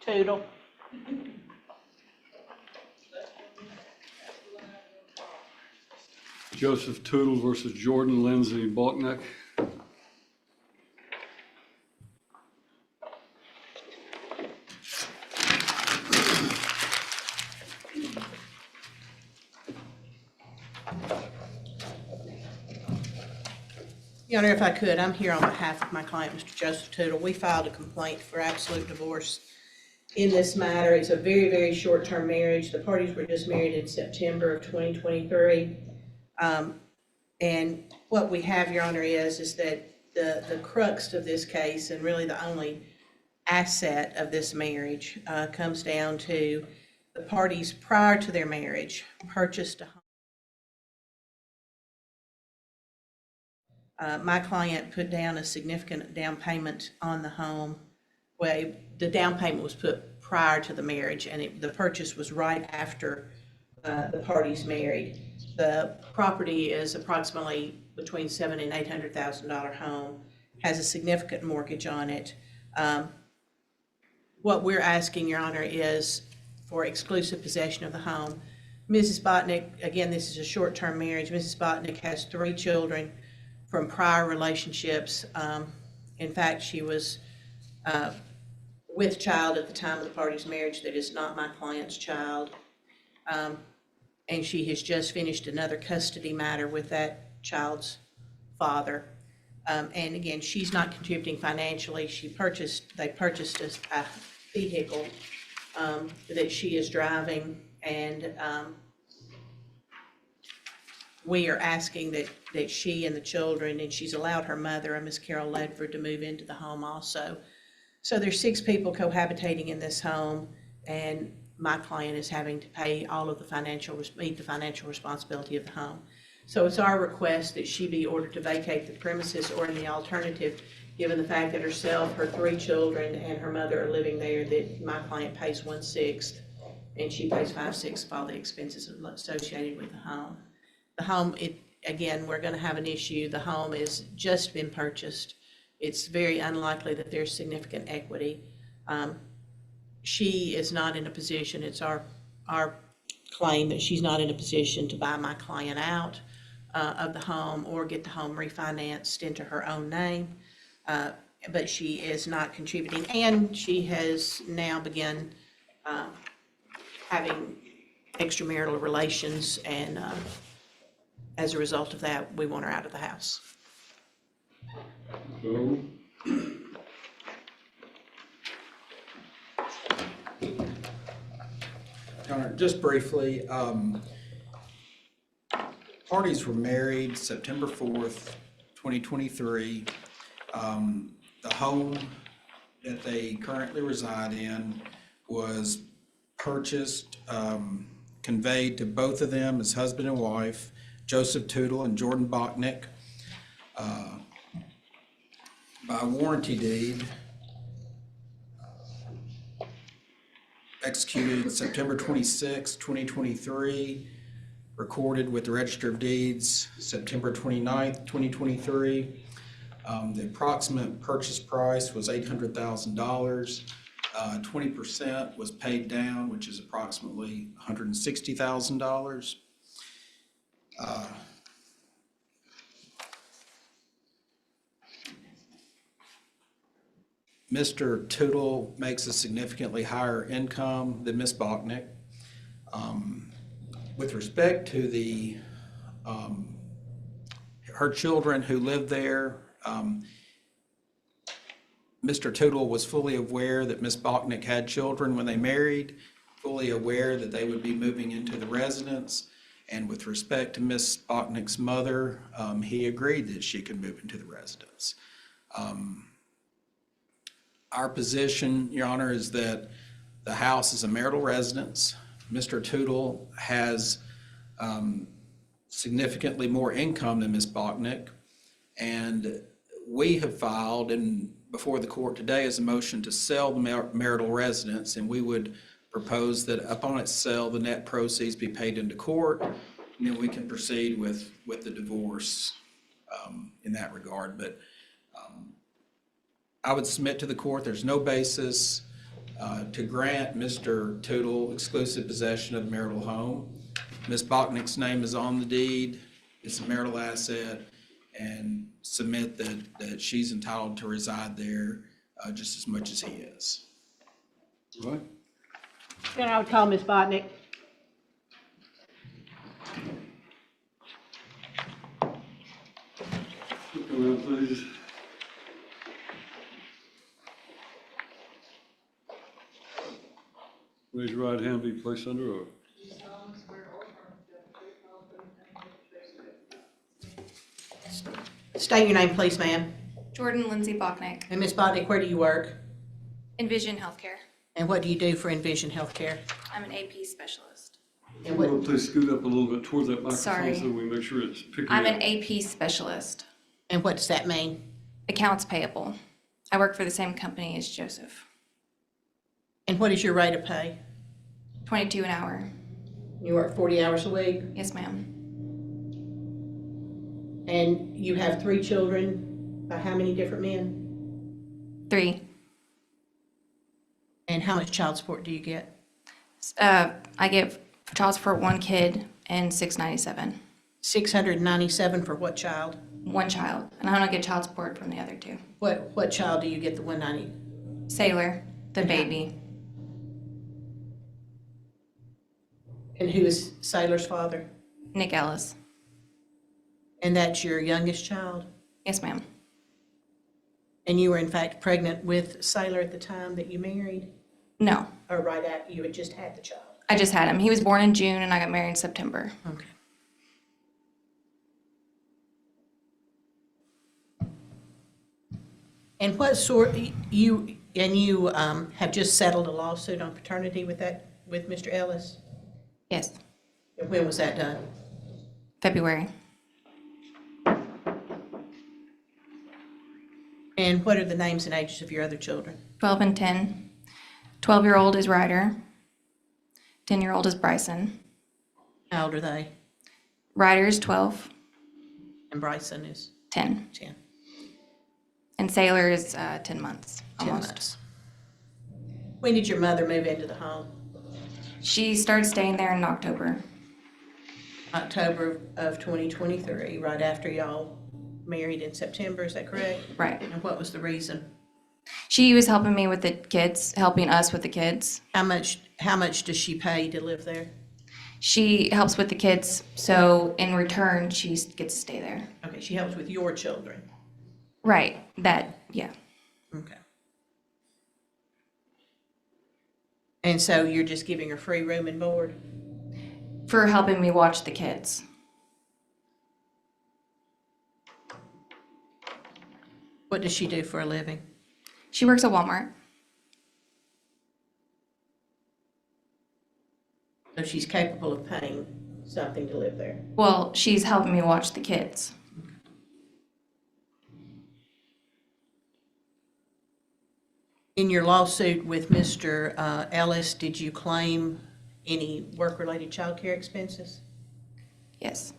Tootle. Joseph Tootle versus Jordan Lindsay Bachnick. Your Honor, if I could, I'm here on behalf of my client, Mr. Joseph Tootle. We filed a complaint for absolute divorce in this matter. It's a very, very short-term marriage. The parties were just married in September of 2023. And what we have, Your Honor, is that the crux of this case, and really the only asset of this marriage, comes down to the parties prior to their marriage purchased a home. My client put down a significant down payment on the home. Well, the down payment was put prior to the marriage, and the purchase was right after the parties married. The property is approximately between $700,000 and $800,000 home, has a significant mortgage on it. What we're asking, Your Honor, is for exclusive possession of the home. Mrs. Bachnick, again, this is a short-term marriage. Mrs. Bachnick has 3 children from prior relationships. In fact, she was with child at the time of the party's marriage that is not my client's child. And she has just finished another custody matter with that child's father. And again, she's not contributing financially. They purchased a vehicle that she is driving, and we are asking that she and the children, and she's allowed her mother, Miss Carol Ledford, to move into the home also. So there's 6 people cohabitating in this home, and my client is having to pay all of meet the financial responsibility of the home. So it's our request that she be ordered to vacate the premises, or in the alternative, given the fact that herself, her 3 children, and her mother are living there, that my client pays 1/6 and she pays 5/6 of all the expenses associated with the home. The home, again, we're going to have an issue. The home has just been purchased. It's very unlikely that there's significant equity. She is not in a position, it's our claim that she's not in a position to buy my client out of the home or get the home refinanced into her own name. But she is not contributing, and she has now begun having extramarital relations, and as a result of that, we want her out of the house. So, Your Honor, just briefly, parties were married September 4th, 2023. The home that they currently reside in was purchased, conveyed to both of them as husband and wife, Joseph Tootle and Jordan Bachnick, by warranty deed executed September 26, 2023, recorded with the Register of Deeds September 29th, 2023. The approximate purchase price was $800,000. 20% was paid down, which is approximately $160,000. Mr. Tootle makes a significantly higher income than Ms. Bachnick. With respect to her children who live there, Mr. Tootle was fully aware that Ms. Bachnick had children when they married, fully aware that they would be moving into the residence. And with respect to Ms. Bachnick's mother, he agreed that she could move into the residence. Our position, Your Honor, is that the house is a marital residence. Mr. Tootle has significantly more income than Ms. Bachnick, and we have filed before the court today is a motion to sell the marital residence, and we would propose that upon its sale, the net proceeds be paid into court, and then we can proceed with the divorce in that regard. But I would submit to the court there's no basis to grant Mr. Tootle exclusive possession of the marital home. Ms. Bachnick's name is on the deed, it's a marital asset, and submit that she's entitled to reside there just as much as he is. All right. Then I would call Ms. Botnick. Look around, please. Raise your right hand, be placed under oath. State your name, please, ma'am. Jordan Lindsay Bachnick, And Ms. Botnick, where do you work? Envision Healthcare. And what do you do for Envision Healthcare? I'm an AP specialist. And Well, what, please scoot up a little bit towards that microphone Sorry. so we make sure it's picking I'm up. an AP specialist, and what does that mean? accounts payable. I work for the same company as Joseph. And what is your rate of pay? 22 an hour. You work 40 hours a week, Yes, ma'am. and you have 3 children by how many different men? 3. And how much child support do you get? I get child support 1 kid and $697. $697 for what child? 1 child, and I don't get child support from the other 2. What child do you get the 190? Sailor, the Okay. baby, And who is Sailor's father? Nick Ellis. And that's your youngest child? Yes, ma'am. And you were in fact pregnant with Sailor at the time that you married? No, Or right after you had just had the child? I just had him. He was born in June, and I got married in September. Okay. And what sort, you have just settled a lawsuit on paternity with Mr. Ellis? Yes, And when was that done? February. And what are the names and ages of your other children? 12 and 10. 12-year-old is Ryder. 10-year-old is Bryson. How old are they? Ryder is 12, And Bryson is 10. 10. And Sailor is 10 months, 10 almost. months. When did your mother move into the home? She started staying there in October. October of 2023, right after y'all married in September, is that correct? Right. And what was the reason? She was helping me with the kids, helping us with the kids. How much does she pay to live there? She helps with the kids, so in return, she gets to stay there. Okay, she helps with your children. Right, yeah. Okay. And so you're just giving her free room and board? For helping me watch the kids. What does she do for a living? She works at Walmart. So she's capable of paying something to live there? Well, she's helping me watch the kids. In your lawsuit with Mr. Ellis, did you claim any work-related child care expenses? Yes.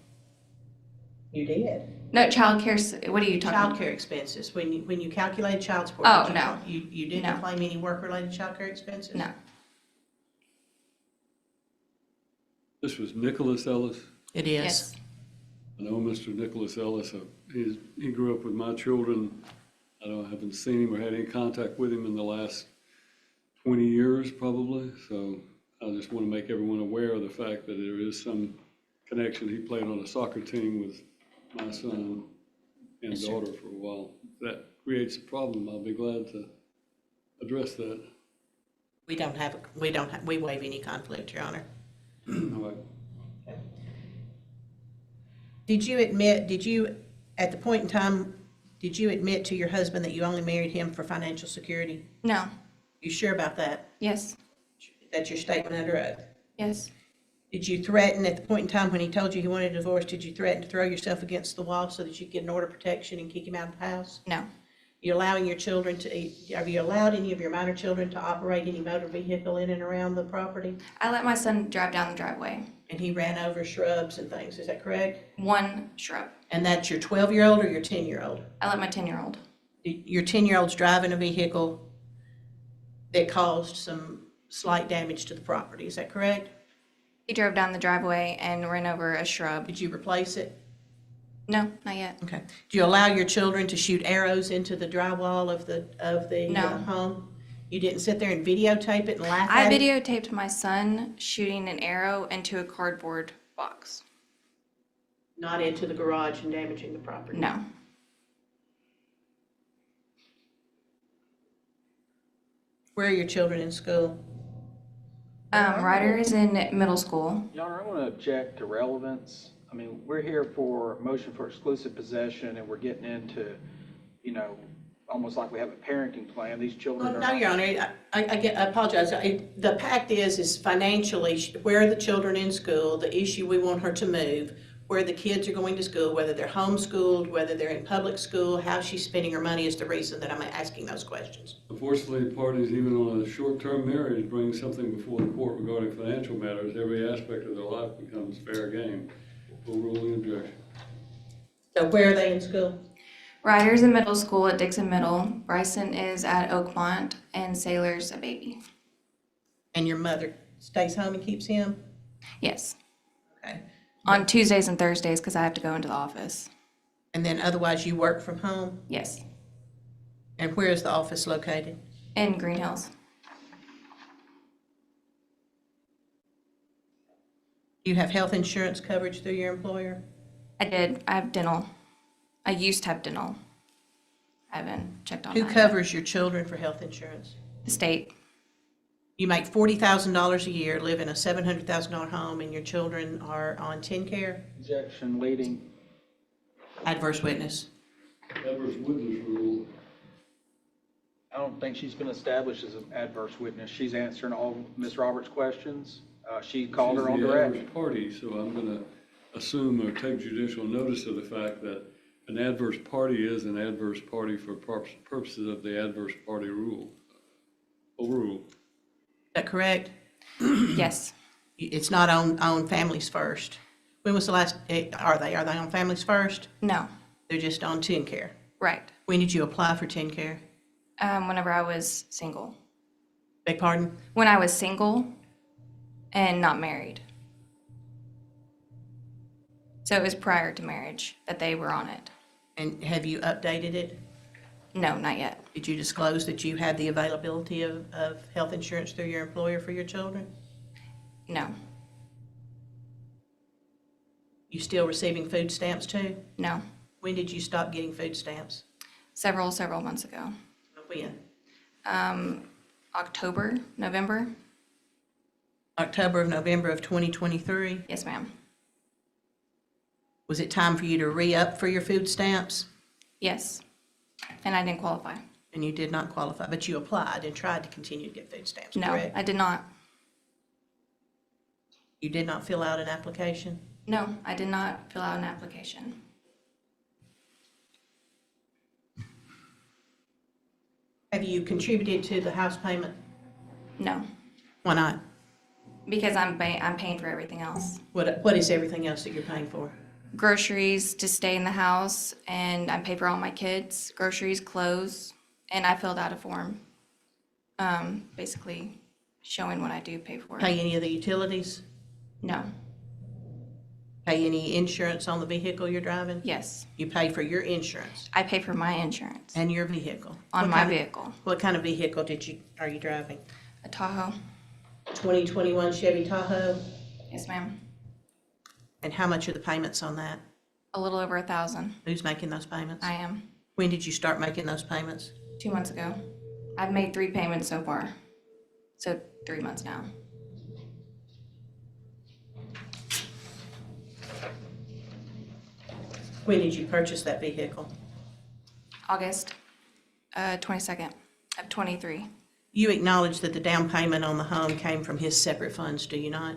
You did. No, child care, what are you talking Child about? care expenses, when you calculated child support. Oh, did no. You didn't No. claim any work-related child care expenses? No, This was Nicholas Ellis. It is. yes. I know Mr. Nicholas Ellis. He grew up with my children. I haven't seen him or had any contact with him in the last 20 years probably. So I just want to make everyone aware of the fact that there is some connection. He played on a soccer team with my son and Yes, sir. daughter for a while. If that creates a problem, I'll be glad to address that. We waive any conflict, Your Honor. All right. At the point in time, did you admit to your husband that you only married him for financial security? No, You sure about that? yes, That's your statement under oath? yes, Did you threaten, at the point in time when he told you he wanted a divorce, did you threaten to throw yourself against the wall so that you could get an order of protection and kick him out of the house? no, You allowing your children to, have you allowed any of your minor children to operate any motor vehicle in and around the property? I let my son drive down the driveway. And he ran over shrubs and things, is that correct? 1 shrub. And that's your 12-year-old or your 10-year-old? I let my 10-year-old. Your 10-year-old's driving a vehicle that caused some slight damage to the property. Is that correct? He drove down the driveway and ran over a shrub. Did you replace it? No, not yet. Okay. Do you allow your children to shoot arrows into the drywall of the No. home? You didn't sit there and videotape it and laugh I at it? videotaped my son shooting an arrow into a cardboard box. Not into the garage and damaging the property? No. Where are your children in school? Ryder is in middle school. Your Honor, I want to object to relevance. I mean, we're here for a motion for exclusive possession, and we're getting into, almost like we have a parenting plan. These children are. No, Your Honor, I apologize. The pact is financially, where are the children in school? The issue, we want her to move, where the kids are going to school, whether they're homeschooled, whether they're in public school, how she's spending her money is the reason that I'm asking those questions. Unfortunately, parties, even on a short-term marriage, bring something before the court regarding financial matters. Every aspect of their life becomes fair game. Overruling objection. So where are they in school? Ryder's in middle school at Dixon Middle. Bryson is at Oakmont, and Sailor's a baby. And your mother stays home and keeps him? Yes. Okay. On Tuesdays and Thursdays because I have to go into the office. And then otherwise you work from home? Yes. And where is the office located? In Green Hills. Do you have health insurance coverage through your employer? I did. I have dental. I used to have dental. I haven't checked on Who that yet. covers your children for health insurance? The state. You make $40,000 a year, live in a $700,000 home, and your children are on TennCare? Objection leading. Adverse witness. Adverse witness rule. I don't think she's been established as an adverse witness. She's answering all Ms. Roberts' questions. She called her on She's the direct. adverse party, so I'm going to assume or take judicial notice of the fact that an adverse party is an adverse party for purposes of the adverse party rule. Overruled. Is that correct? Yes. It's not on Families First. When was the last, are they on Families First? No. They're just on TennCare. Right. When did you apply for TennCare? Whenever I was single. Beg pardon? When I was single and not married. So it was prior to marriage that they were on it. And have you updated it? No, not yet. Did you disclose that you had the availability of health insurance through your employer for your children? No. You still receiving food stamps too? No. When did you stop getting food stamps? Several months ago. When? October, November? October of November of 2023? Yes, ma'am. Was it time for you to re-up for your food stamps? Yes. And I didn't qualify. And you did not qualify, but you applied and tried to continue to get food stamps, No, correct? I did not. You did not fill out an application? No, I did not fill out an application. Have you contributed to the house payment? No, Why not? because I'm paying for everything else. What is everything else that you're paying for? Groceries to stay in the house, and I pay for all my kids, groceries, clothes, and I filled out a form, basically showing what I do pay for. Pay any of the utilities? No, Pay any insurance on the vehicle you're driving? yes, You pay for your insurance I pay for my insurance and your vehicle? on What my kind of- vehicle, What kind of vehicle are you driving? a Tahoe. 2021 Chevy Tahoe? Yes, ma'am. And how much are the payments on that? A little over 1,000. Who's making those payments? I am. When did you start making those payments? 2 months ago. I've made 3 payments so far. So 3 months now. When did you purchase that vehicle? August 22nd of 23. You acknowledge that the down payment on the home came from his separate funds, do you not?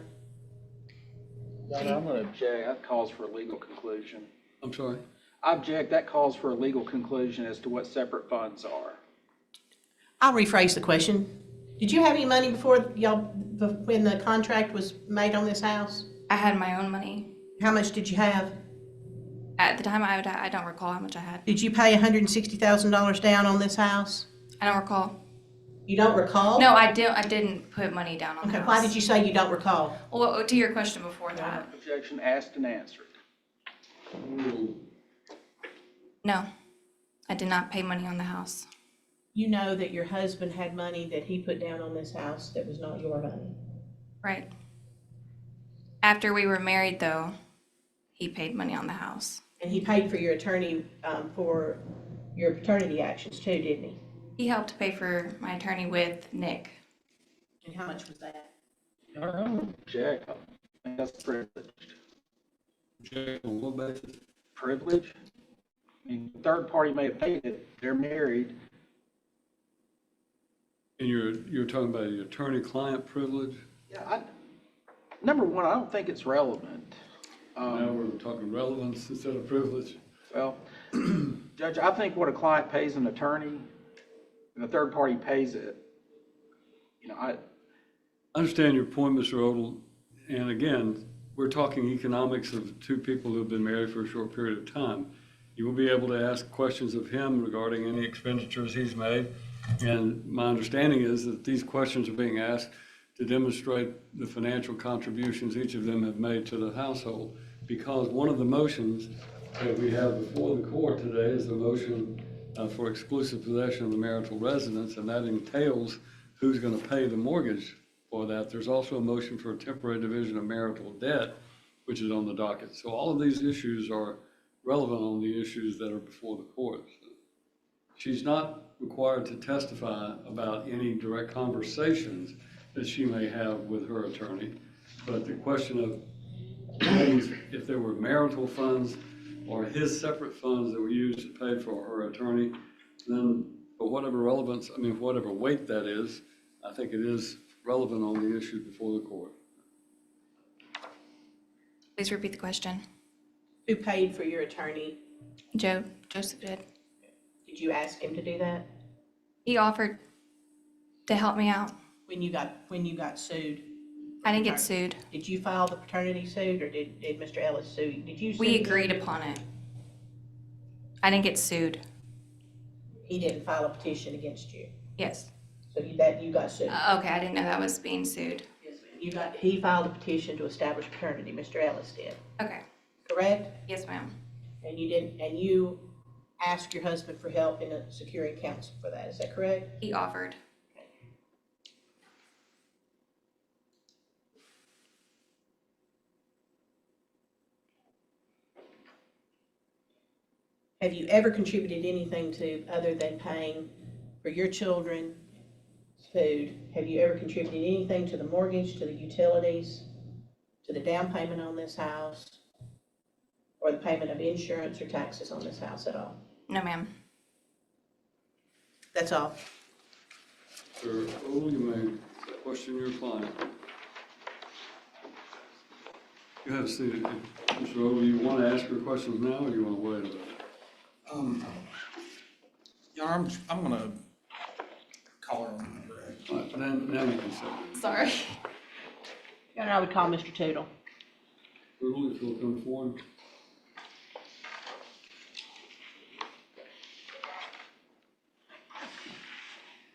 Your Honor, I'm going to object. That calls for a legal conclusion. I'm sorry? I object. That calls for a legal conclusion as to what separate funds are. I'll rephrase the question. Did you have any money when the contract was made on this house? I had my own money. How much did you have? At the time, I don't recall how much I had. Did you pay $160,000 down on this house? I don't recall. You don't recall? No, I didn't put money down on the Okay, house. why did you say you don't recall? Well, to your question before that, Objection asked and answered. no, I did not pay money on the house. You know that your husband had money that he put down on this house that was not your money. Right. After we were married, though, he paid money on the house. And he paid for your attorney, for your paternity actions too, didn't he? He helped pay for my attorney with Nick. And how much was that? Object. I think that's privileged. Check on what basis? Privilege? I mean, the third party may have paid it, they're married. And you're talking about your attorney-client privilege? Yeah, number one, I don't think it's relevant. Now we're talking relevance instead of privilege. Well, Judge, I think what a client pays an attorney, and the third party pays it, I understand your point, Mr. Odle, and again, we're talking economics of two people who have been married for a short period of time. You will be able to ask questions of him regarding any expenditures he's made, and my understanding is that these questions are being asked to demonstrate the financial contributions each of them have made to the household, because one of the motions that we have before the court today is the motion for exclusive possession of the marital residence, and that entails who's going to pay the mortgage for that. There's also a motion for a temporary division of marital debt, which is on the docket. So all of these issues are relevant on the issues that are before the court. She's not required to testify about any direct conversations that she may have with her attorney, but the question of if there were marital funds or his separate funds that were used to pay for her attorney, then for whatever relevance, whatever weight that is, I think it is relevant on the issue before the court. Please repeat the question. Who paid for your attorney? Joseph did. Did you ask him to do that He offered to help me out. when you got sued? I didn't get sued. Did you file the paternity suit, or did Mr. Ellis sue you? Did you sue We him? agreed upon it. I didn't get sued. He didn't file a petition against you, Yes. so you got sued. Okay, I didn't know that was being sued. He filed a petition to establish paternity, Mr. Ellis did, Okay. correct? Yes, ma'am. And you asked your husband for help in securing counsel for that, is that correct? He offered. Have you ever contributed anything to, other than paying for your children's food? Have you ever contributed anything to the mortgage, to the utilities, to the down payment on this house, or the payment of insurance or taxes on this house at all? No, ma'am. That's all. Sir Odle, you may question your client. You have a seat. Mr. Odle, you want to ask her questions now, or you want to wait about it? Yeah, I'm gonna call her on the direct. All right, now you can say. Sorry. And I would call Mr. Tootle. Odle, if you'll come forward.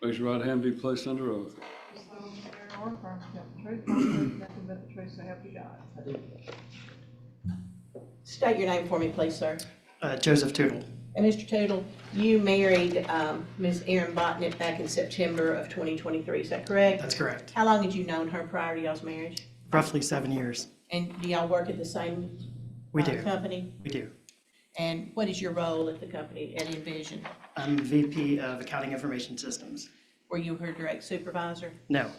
Raise your right hand, be placed under oath. State your name for me, please, sir. Joseph Tootle. And Mr. Tootle, you married Ms. Erin Botnick back in September of 2023, is that correct? That's correct. How long had you known her prior to y'all's marriage? Roughly 7 years. And do y'all work at the same We do. company? We do. And what is your role at the company, at Envision? I'm VP of Accounting Information Systems. Were you her direct supervisor? No,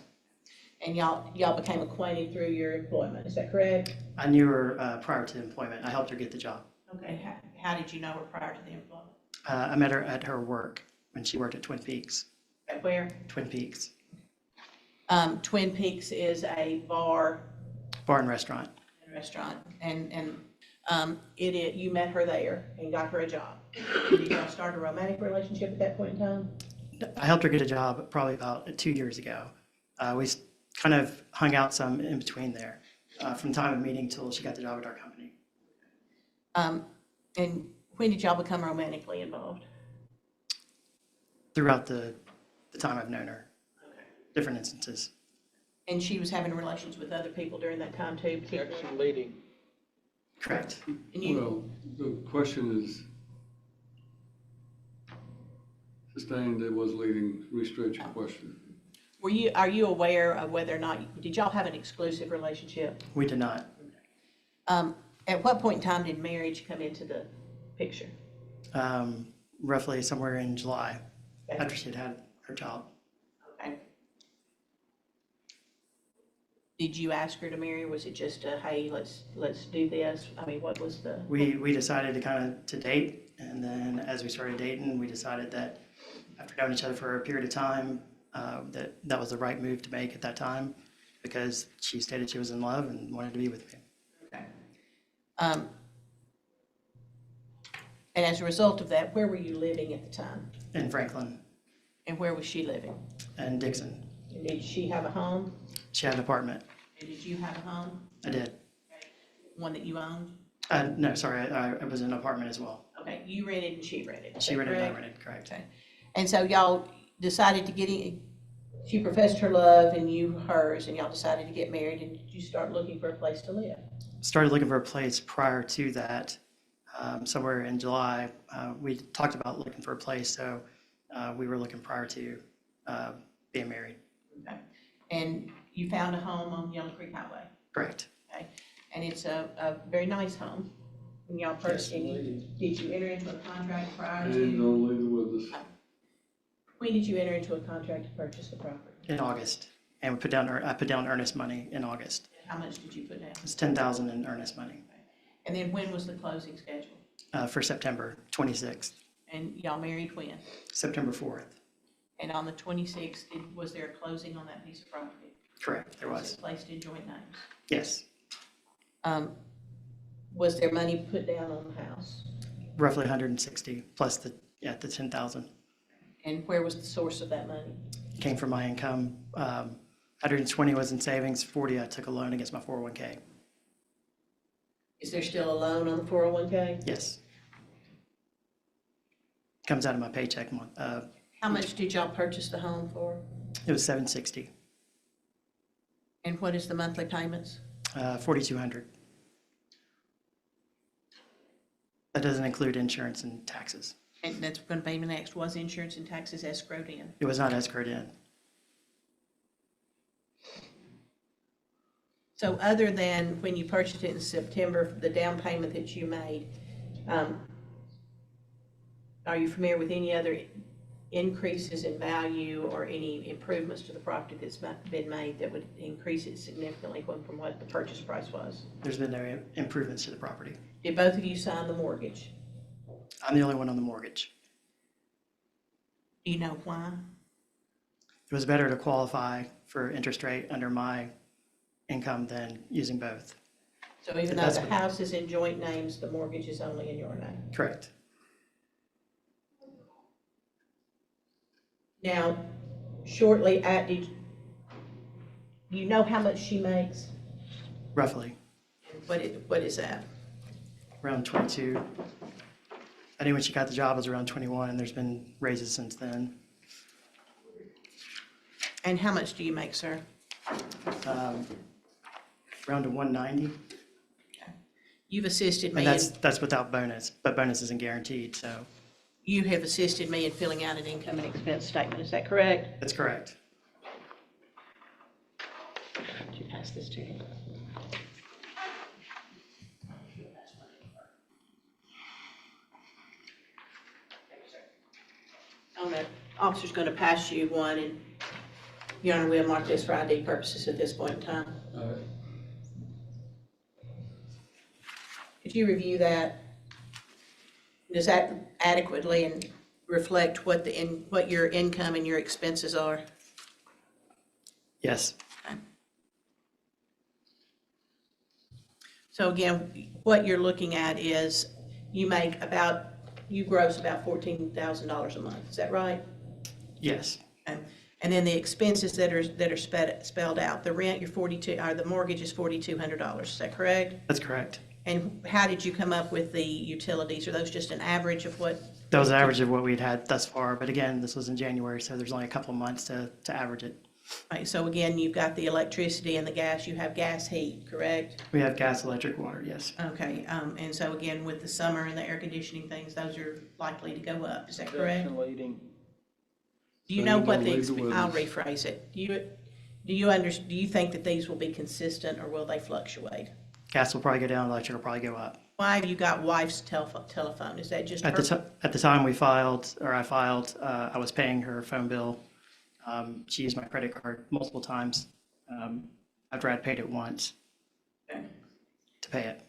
And y'all became acquainted through your employment, is that correct? I knew her prior to employment. I helped her get the job. Okay, how did you know her prior to the employment? I met her at her work when she worked at Twin Peaks. At where? Twin Peaks Twin Peaks is a bar Bar and Restaurant. and restaurant, and you met her there and got her a job. Did y'all start a romantic relationship at that point in time? I helped her get a job probably about 2 years ago. We kind of hung out some in between there, from time of meeting till she got the job at our company. And when did y'all become romantically involved? Throughout the time I've known her. different instances. And she was having relations with other people during that time too, particularly? Sexual leading. Correct. And you, Well, the question is, sustained, it was leading, restate your question. are you aware of whether or not, did y'all have an exclusive relationship? We did not. At what point in time did marriage come into the picture? Roughly somewhere in July, Okay. after she'd had her child. Okay. Did you ask her to marry, or was it just a, hey, let's do this? I mean, what was the? We decided to kind of to date, and then as we started dating, we decided that after knowing each other for a period of time, that was the right move to make at that time, because she stated she was in love and wanted to be with me. Okay. And as a result of that, where were you living at the time? In Franklin And where was she living? and Dixon. And did she have a home? She had an apartment. And did you have a home? I did. One that you owned? No, sorry, I was in an apartment as well. Okay, you rented and she rented. is She that rented and I correct? rented, correct. Okay. And so y'all decided to get in, she professed her love and you hers, and y'all decided to get married, and did you start looking for a place to live? Started looking for a place prior to that, somewhere in July. We talked about looking for a place, so we were looking prior to being married. Okay. And you found a home on Yellow Creek Highway, Correct. okay? And it's a very nice home. When y'all purchased it, did you enter into a contract prior And to, don't leave it with us. when did you enter into a contract to purchase the property? In August, and I put down earnest money in August. How much did you put down? It's $10,000 in earnest money And then when was the closing scheduled? for September 26th, And y'all married when? September 4th. And on the 26th, was there a closing on that piece of property? Correct, there Was was. it placed in joint names? Yes, Was there money put down on the house? roughly 160 plus the 10,000 And where was the source of that money? came from my income. 120 was in savings, 40 I took a loan against my 401k. Is there still a loan on the 401k? Yes. Comes out of my paycheck month. How much did y'all purchase the home for? It was 760, And what is the monthly payments? 4,200. That doesn't include insurance and taxes. And that's going to be my next, was insurance and taxes escrowed in? It was not escrowed in. So other than when you purchased it in September, the down payment that you made, are you familiar with any other increases in value or any improvements to the property that's been made that would increase it significantly from what the purchase price was? There's been no improvements to the property. Did both of you sign the mortgage? I'm the only one on the mortgage. Do you know why? It was better to qualify for interest rate under my income than using both. So even though That's the what- house is in joint names, the mortgage is only in your name? Correct. Now, shortly at, do you know how much she makes? Roughly, What is that? around 22. I think when she got the job it was around 21, and there's been raises since then. And how much do you make, sir? Around to 190, You've assisted me, and in- that's without bonus, but bonus isn't guaranteed, so you have assisted me in filling out an income and expense statement, is that correct? that's correct. Did you pass this to him? The officer's gonna pass you one, and Your Honor, we'll mark this for ID purposes at this point in time. All right. Could you review that? Does that adequately and reflect what what your income and your expenses are? Yes, So again, what you're looking at is you gross about $14,000 a month, is that right? yes, Okay. And then the expenses that are spelled out, the rent, the mortgage is $4,200, is that correct? that's correct. And how did you come up with the utilities? Are those just an average of what? That was the average of what we'd had thus far, but again, this was in January, so there's only a couple of months to average it. Right, so again, you've got the electricity and the gas, you have gas heat, correct? We have gas, electric, water, yes. Okay, and so again, with the summer and the air conditioning things, those are likely to go up, is that correct? Objection leading. Do you know what Leave the I'll witness. rephrase it. Do you think that these will be consistent or will they fluctuate? Gas will probably go down, electric will probably go up. Why have you got wife's telephone? Is that just her? At the time we filed, or I filed, I was paying her phone bill. She used my credit card multiple times, after I'd paid it once Okay. to pay it.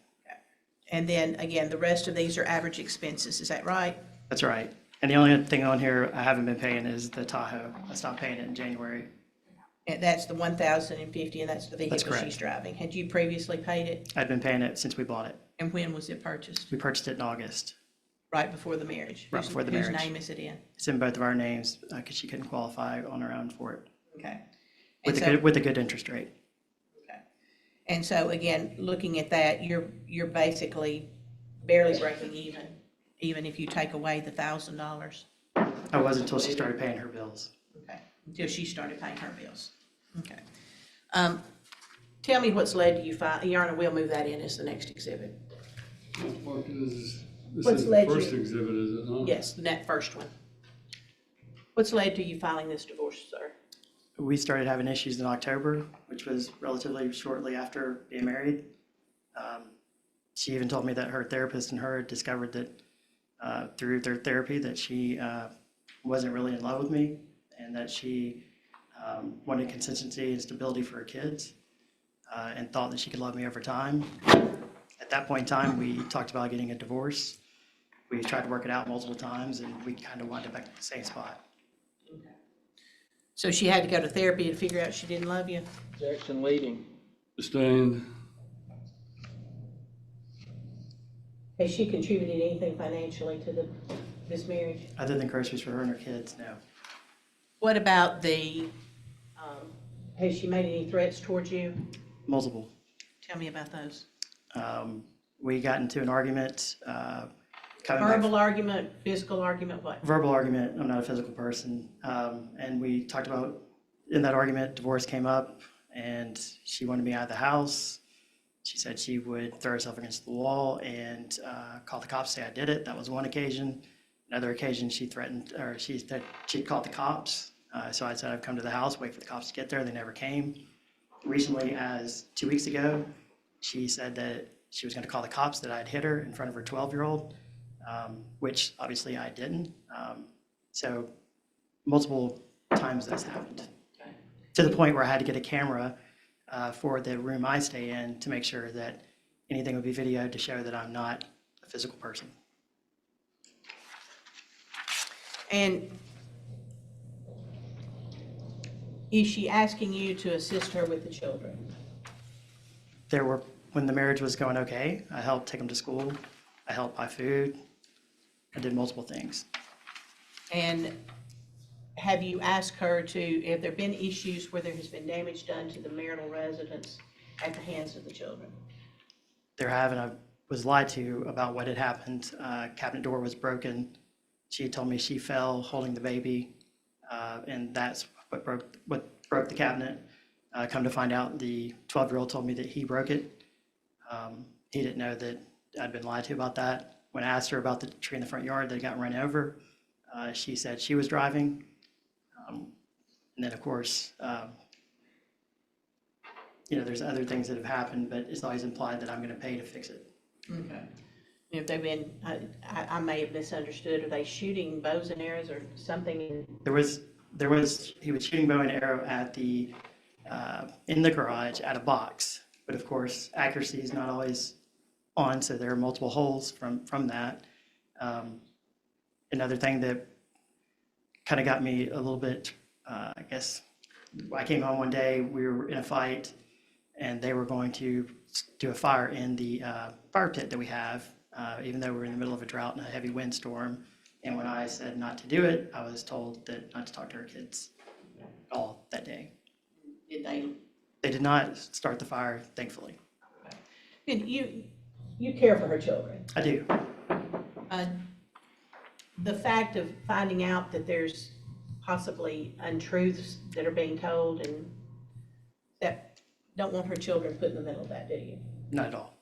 And then again, the rest of these are average expenses, is that right? That's right. And the only other thing on here I haven't been paying is the Tahoe. I stopped paying it in January. And that's the 1,050, and that's the vehicle correct. she's driving. Had you previously paid it? I'd been paying it since we bought it. And when was it purchased? We purchased it in August. Right before the marriage? Right before the Whose marriage. name is it in? It's in both of our names because she couldn't qualify on her own for it Okay. with And a so- good, with a good interest rate. Okay. And so again, looking at that, you're basically barely breaking even if you take away the $1,000. I was until she started paying her bills. Okay, until she started paying her bills. Okay. Tell me what's led to you Yarna, we'll move that in as the next exhibit. This What's is the led you- first exhibit, is it not? Yes, that first one. What's led to you filing this divorce, sir? We started having issues in October, which was relatively shortly after being married. She even told me that her therapist and her had discovered that through their therapy that she wasn't really in love with me and that she wanted consistency and stability for her kids and thought that she could love me over time. At that point in time, we talked about getting a divorce. We tried to work it out multiple times and we kind of wound up back at the same spot. So she had to go to therapy to figure out she didn't love you? Objection leading. Sustained. Has she contributed anything financially to this marriage? Other than groceries for her and her kids, no. What about has she made any threats towards you? Multiple. Tell me about those. We got into an argument. Coming back- Verbal argument, physical argument, what? Verbal argument. I'm not a physical person. And we talked about, in that argument, divorce came up and she wanted me out of the house. She said she would throw herself against the wall and call the cops, say I did it. That was one occasion. Another occasion, she threatened, or she said she'd called the cops. So I said I'd come to the house, wait for the cops to get there. They never came. Recently, as 2 weeks ago, she said that she was going to call the cops, that I'd hit her in front of her 12-year-old, which obviously I didn't. So multiple times that's happened. To the point where I had to get a camera for the room I stay in to make sure that anything would be videoed to show that I'm not a physical person. And is she asking you to assist her with the children? There were, when the marriage was going okay, I helped take them to school. I helped buy food. I did multiple things. And have you asked her have there been issues where there has been damage done to the marital residence at the hands of the children? There have, and I was lied to about what had happened. Cabinet door was broken. She told me she fell holding the baby, and that's what broke the cabinet. Come to find out, the 12-year-old told me that he broke it. He didn't know that I'd been lied to about that. When I asked her about the tree in the front yard that got run over, she said she was driving. And then, of course, there's other things that have happened, but it's always implied that I'm going to pay to fix it. Okay. If they've been, I may have misunderstood, are they shooting bows and arrows or something in? He was shooting bow and arrow at in the garage at a box, but of course, accuracy is not always on, so there are multiple holes from that. Another thing that kind of got me a little bit, I guess, I came home one day, we were in a fight, and they were going to do a fire in the fire pit that we have, even though we're in the middle of a drought and a heavy windstorm. And when I said not to do it, I was told that not to talk to our kids at all that day. Did they? They did not start the fire, thankfully. Good, you care for her children. I do. The fact of finding out that there's possibly untruths that are being told and that don't want her children put in the middle of that, do you? Not at all.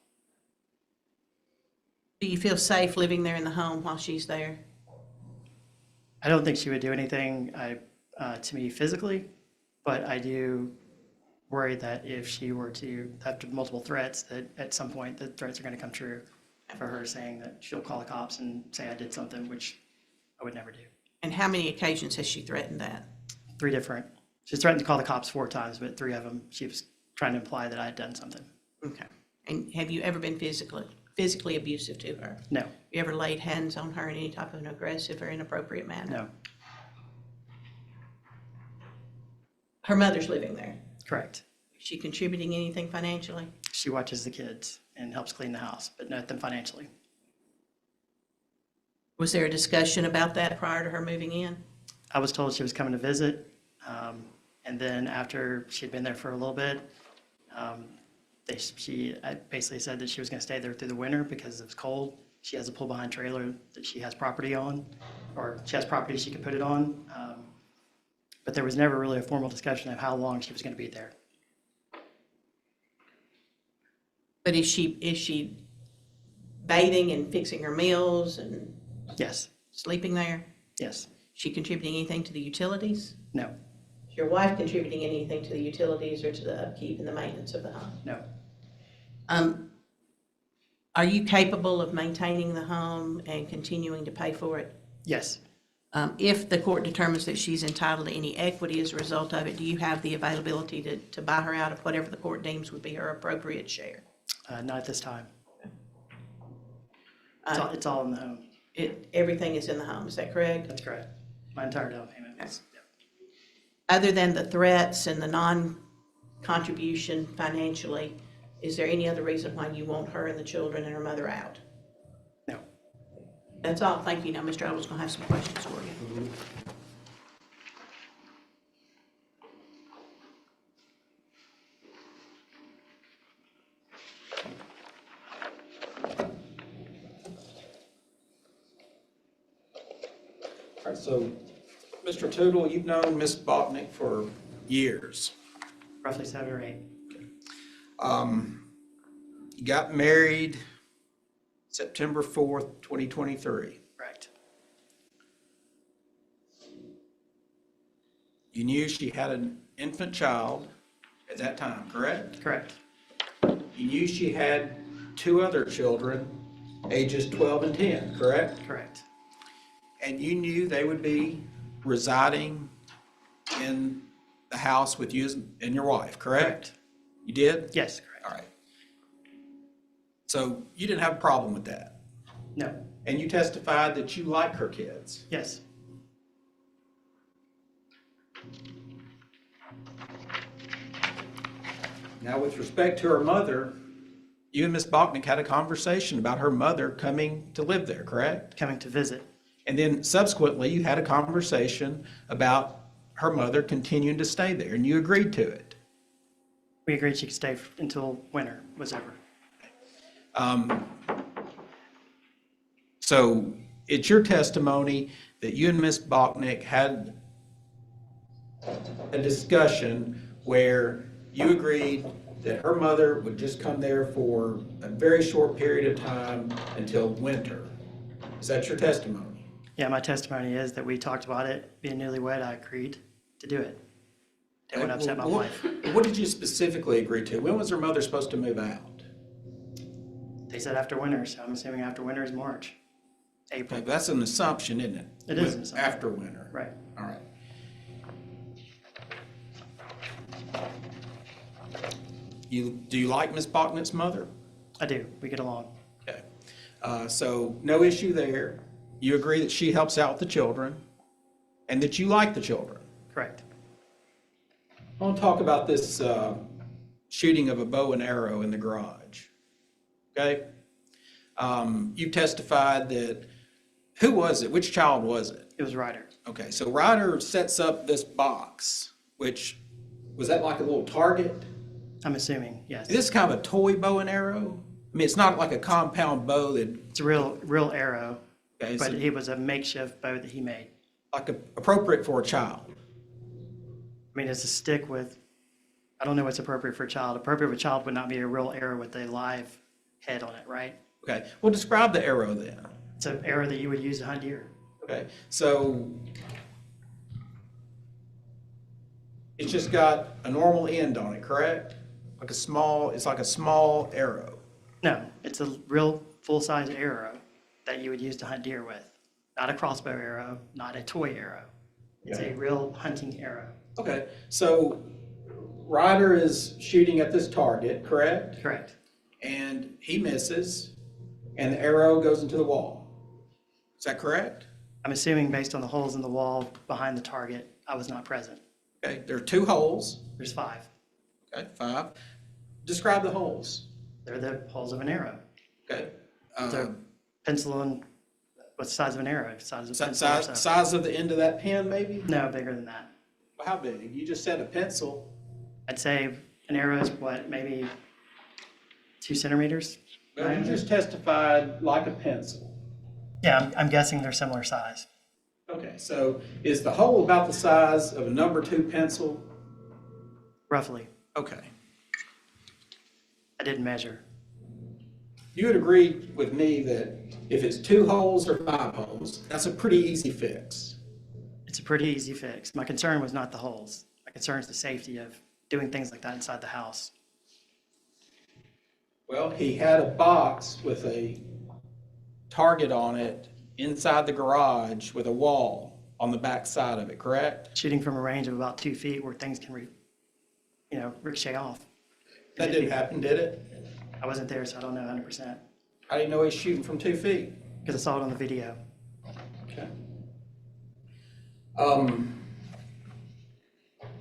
Do you feel safe living there in the home while she's there? I don't think she would do anything to me physically, but I do worry that if she were to, after multiple threats, that at some point the threats are going to come true for her, saying that she'll call the cops and say I did something, which I would never do. And how many occasions has she threatened that? 3 different. She's threatened to call the cops 4 times, but 3 of them she was trying to imply that I had done something. Okay. And have you ever been physically abusive to her? No, You ever laid hands on her in any type of an aggressive or inappropriate manner? no, Her mother's living there. correct. Is she contributing anything financially? She watches the kids and helps clean the house, but nothing financially. Was there a discussion about that prior to her moving in? I was told she was coming to visit, and then after she'd been there for a little bit, she basically said that she was going to stay there through the winter because it was cold. She has a pull-behind trailer that she has property on, or she has property she could put it on. But there was never really a formal discussion of how long she was going to be there. But is she bathing and fixing her meals and Yes, sleeping there? yes, Is she contributing anything to the utilities? no, Is your wife contributing anything to the utilities or to the upkeep and the maintenance of the home? no, Are you capable of maintaining the home and continuing to pay for it? yes, If the court determines that she's entitled to any equity as a result of it, do you have the availability to buy her out of whatever the court deems would be her appropriate share? not at this time. It's all in the home. Everything is in the home, is that correct? That's correct. My entire down payment was, yeah. Other than the threats and the non-contribution financially, is there any other reason why you want her and the children and her mother out? No. That's all. Thank you. Now, Mr. Ellis gonna have some questions for you. All right, so, Mr. Tootle, you've known Ms. Botnick for years. Roughly 7 or 8. You got married September 4th, 2023. Correct. You knew she had an infant child at that time, correct? Correct. You knew she had 2 other children, ages 12 and 10, correct? Correct. And you knew they would be residing in the house with you and your wife, correct? You did? Yes, correct. All right. So you didn't have a problem with that? No. And you testified that you like her kids? Yes. Now, with respect to her mother, you and Ms. Botnick had a conversation about her mother coming to live there, correct? Coming to visit. And then subsequently, you had a conversation about her mother continuing to stay there, and you agreed to it. We agreed she could stay until winter was over. So it's your testimony that you and Ms. Botnick had a discussion where you agreed that her mother would just come there for a very short period of time until winter. Is that your testimony? Yeah, my testimony is that we talked about it. Being newlywed, I agreed to do it. It would upset my wife. What did you specifically agree to? When was her mother supposed to move out? They said after winter, so I'm assuming after winter is March, April. Okay, that's an assumption, isn't it? It is an assumption. After winter. Right. All right. Do you like Ms. Botnick's mother? I do. We get along. Okay. So no issue there. You agree that she helps out the children and that you like the children. Correct. I want to talk about this shooting of a bow and arrow in the garage. Okay? You testified that, who was it? Which child was it? It was Ryder. Okay, so Ryder sets up this box, which, was that like a little target? I'm assuming, yes. Is this kind of a toy bow and arrow? I mean, it's not like a compound bow that, It's a real arrow, okay, but so, it was a makeshift bow that he made. like appropriate for a child? I mean, it's a stick with, I don't know what's appropriate for a child. Appropriate for a child would not be a real arrow with a live head on it, right? Okay, well, describe the arrow then. It's an arrow that you would use to hunt deer. Okay, so it's just got a normal end on it, correct? Like it's like a small arrow. No, it's a real full-size arrow that you would use to hunt deer with. Not a crossbow arrow, not a toy arrow. It's Okay. a real hunting arrow. Okay, so Ryder is shooting at this target, correct? Correct. And he misses, and the arrow goes into the wall. Is that correct? I'm assuming based on the holes in the wall behind the target, I was not present. Okay, there are 2 holes. There's 5. Okay, 5. Describe the holes. They're the holes of an arrow. Okay. They're pencil and, what's the size of an arrow? Size of a pencil or so. Size of the end of that pen, maybe? No, bigger than that. How big? You just said a pencil. I'd say an arrow is what, maybe 2 centimeters? Well, you just testified like a pencil. Yeah, I'm guessing they're similar size. Okay, so is the hole about the size of a number 2 pencil? Roughly. Okay. I didn't measure. You would agree with me that if it's 2 holes or 5 holes, that's a pretty easy fix. It's a pretty easy fix. My concern was not the holes. My concern is the safety of doing things like that inside the house. Well, he had a box with a target on it inside the garage with a wall on the back side of it, correct? Shooting from a range of about 2 feet where things can, ricochet off. That didn't happen, did it? I wasn't there, so I don't know 100% I didn't know he was shooting from 2 feet. because I saw it on the video. Okay.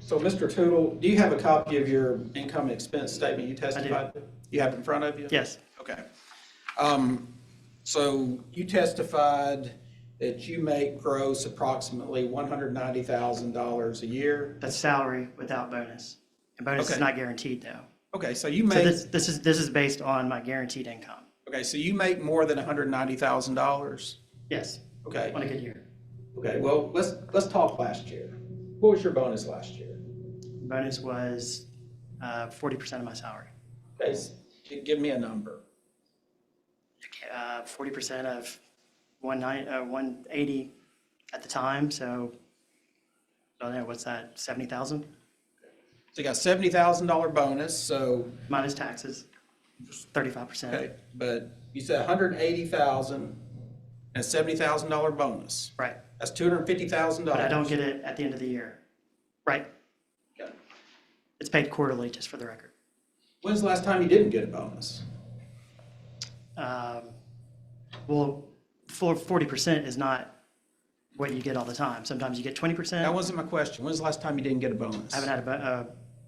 So Mr. Tootle, do you have a copy of your income and expense statement you testified to? You have it in front of you? Yes, Okay. So you testified that you make gross approximately $190,000 a year? that's salary without bonus. And bonus is Okay. not guaranteed though. Okay, so you So make, this is based on my guaranteed income. okay, so you make more than $190,000? Yes, Okay, on a good year. okay, well, let's talk last year. What was your bonus last year? Bonus was 40% of my salary. Okay, give me a number. 40% of 180 at the time, so I don't know, what's that, 70,000 So you got $70,000 bonus, so, minus taxes, 35%. okay, but you said 180,000 and a $70,000 bonus. Right, That's $250,000. but I don't get it at the end of the year. Right, Okay. it's paid quarterly, just for the record. When's the last time you didn't get a bonus? Well, 40% is not what you get all the time. Sometimes you get 20%. That wasn't my question. When's the last time you didn't get a bonus? I haven't had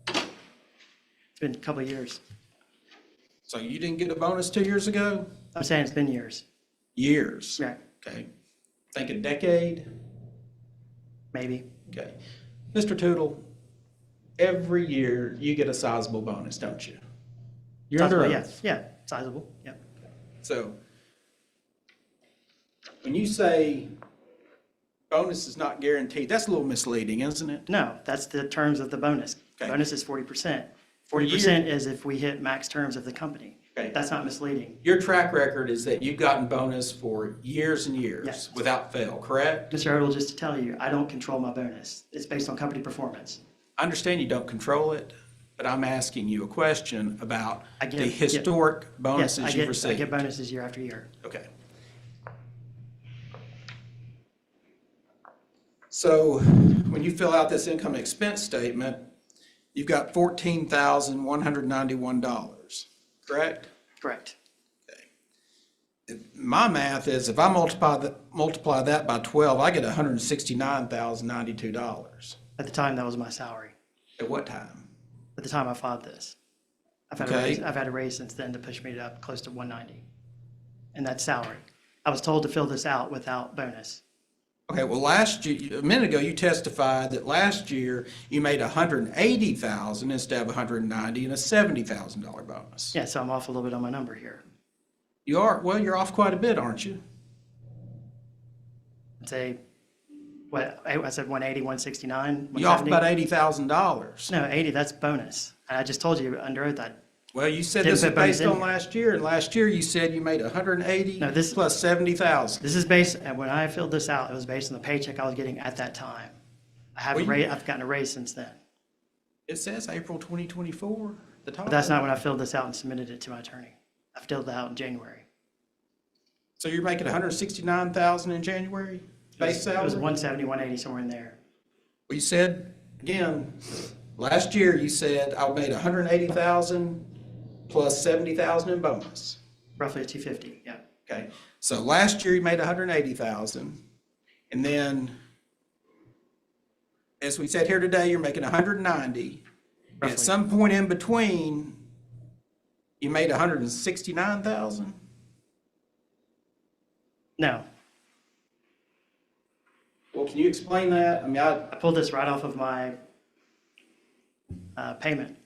it's been a couple of years. So you didn't get a bonus 2 years ago? I'm saying it's been years. Years. Right, Okay. Think a decade? maybe. Okay. Mr. Tootle, every year you get a sizable bonus, don't you? You're under Sizable, oath. yeah, sizable, yeah. So when you say bonus is not guaranteed, that's a little misleading, isn't it? No, that's the terms of the bonus. Okay. Bonus is 40%. For a year- 40% is if we hit max terms of the company. Okay. That's not misleading. Your track record is that you've gotten bonus for years and years Yes. without fail, correct? Mr. Erdl, just to tell you, I don't control my bonus. It's based on company performance. I understand you don't control it, but I'm asking you a question about I get- the yeah. historic Yes, bonuses I you've get received. bonuses year after year. Okay. So when you fill out this income and expense statement, you've got $14,191, correct? Correct. My math is if I multiply that by 12, I get $169,092. At the time, that was my salary. At what time? At the time I filed this. I've had Okay. I've had a raise since then to push me up close to 190. And that's salary. I was told to fill this out without bonus. Okay, well, last year, a minute ago, you testified that last year you made $180,000 instead of $190 and a $70,000 bonus. Yeah, so I'm off a little bit on my number here. You are, well, you're off quite a bit, aren't you? I'd say, What, I said 180, 169, You off 170? about $80,000. No, 80, that's bonus. I just told you under oath that, Well, you said Didn't this is put bonus based in on here. last year, and last year you said you made 180 No, this- plus 70,000. this is based, and when I filled this out, it was based on the paycheck I was getting at that time. Well, you- I've gotten a raise since then. It says April 2024, the top. But that's not when I filled this out and submitted it to my attorney. I filled it out in January. So you're making 169,000 in January base It salary? was 170, 180, somewhere in there. Well, you said, again, last year you said I made 180,000 plus 70,000 in bonus. Roughly 250, yeah. Okay, so last year you made 180,000, and then, as we said here today, you're making 190. And Roughly. at some point in between, you made 169,000? No, Well, can you explain that? I mean, I pulled this right off of my payment.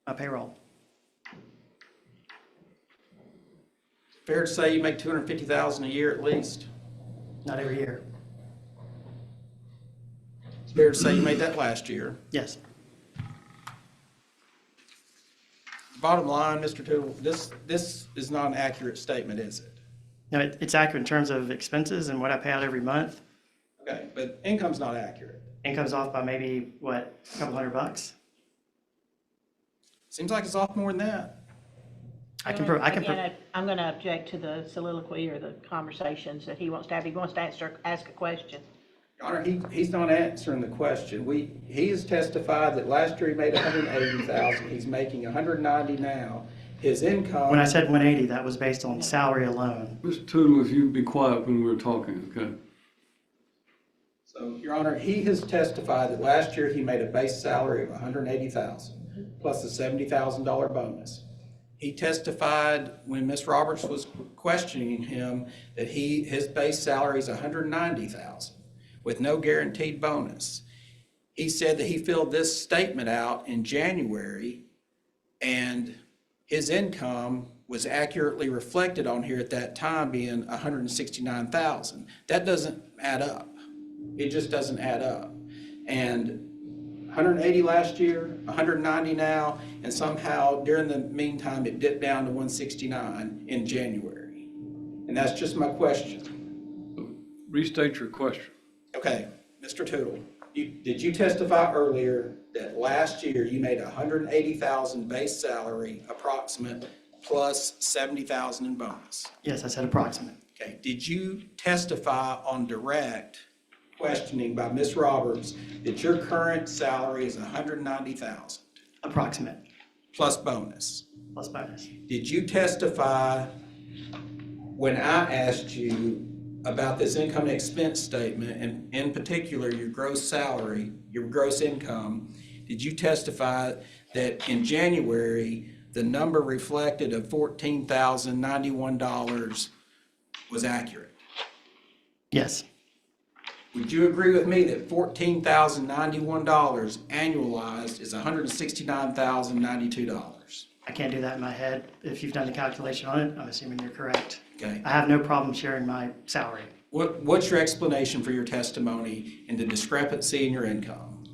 My payroll. fair to say you make 250,000 a year at least? Not every year. It's fair to say you made that last year. Yes. Bottom line, Mr. Tootle, this is not an accurate statement, is it? No, it's accurate in terms of expenses and what I pay out every month. Okay, but income's not accurate. Income's off by maybe, what, a couple $100? Seems like it's off more than that. Again, I'm going to object to the soliloquy or the conversations that he wants to have. He wants to ask a question. Your Honor, he's not answering the question. He has testified that last year he made 180,000, he's making 190 now. His income. When I said 180, that was based on salary alone. Mr. Tootle, if you'd be quiet when we're talking, okay? So, Your Honor, he has testified that last year he made a base salary of 180,000 plus a $70,000 bonus. He testified when Ms. Roberts was questioning him that his base salary is 190,000 with no guaranteed bonus. He said that he filled this statement out in January and his income was accurately reflected on here at that time being 169,000. That doesn't add up. It just doesn't add up. And 180 last year, 190 now, and somehow during the meantime, it dipped down to 169 in January. And that's just my question. Restate your question. Okay, Mr. Tootle, did you testify earlier that last year you made 180,000 base salary approximate plus 70,000 in bonus? Yes, I said approximate. Okay, did you testify on direct questioning by Ms. Roberts that your current salary is 190,000 Approximate, plus bonus? plus bonus. Did you testify when I asked you about this income and expense statement, and in particular, your gross salary, your gross income, did you testify that in January, the number reflected of $14,091 was accurate? Yes, Would you agree with me that $14,091 annualized is $169,092? I can't do that in my head. If you've done the calculation on it, I'm assuming you're correct. Okay. I have no problem sharing my salary. What's your explanation for your testimony and the discrepancy in your income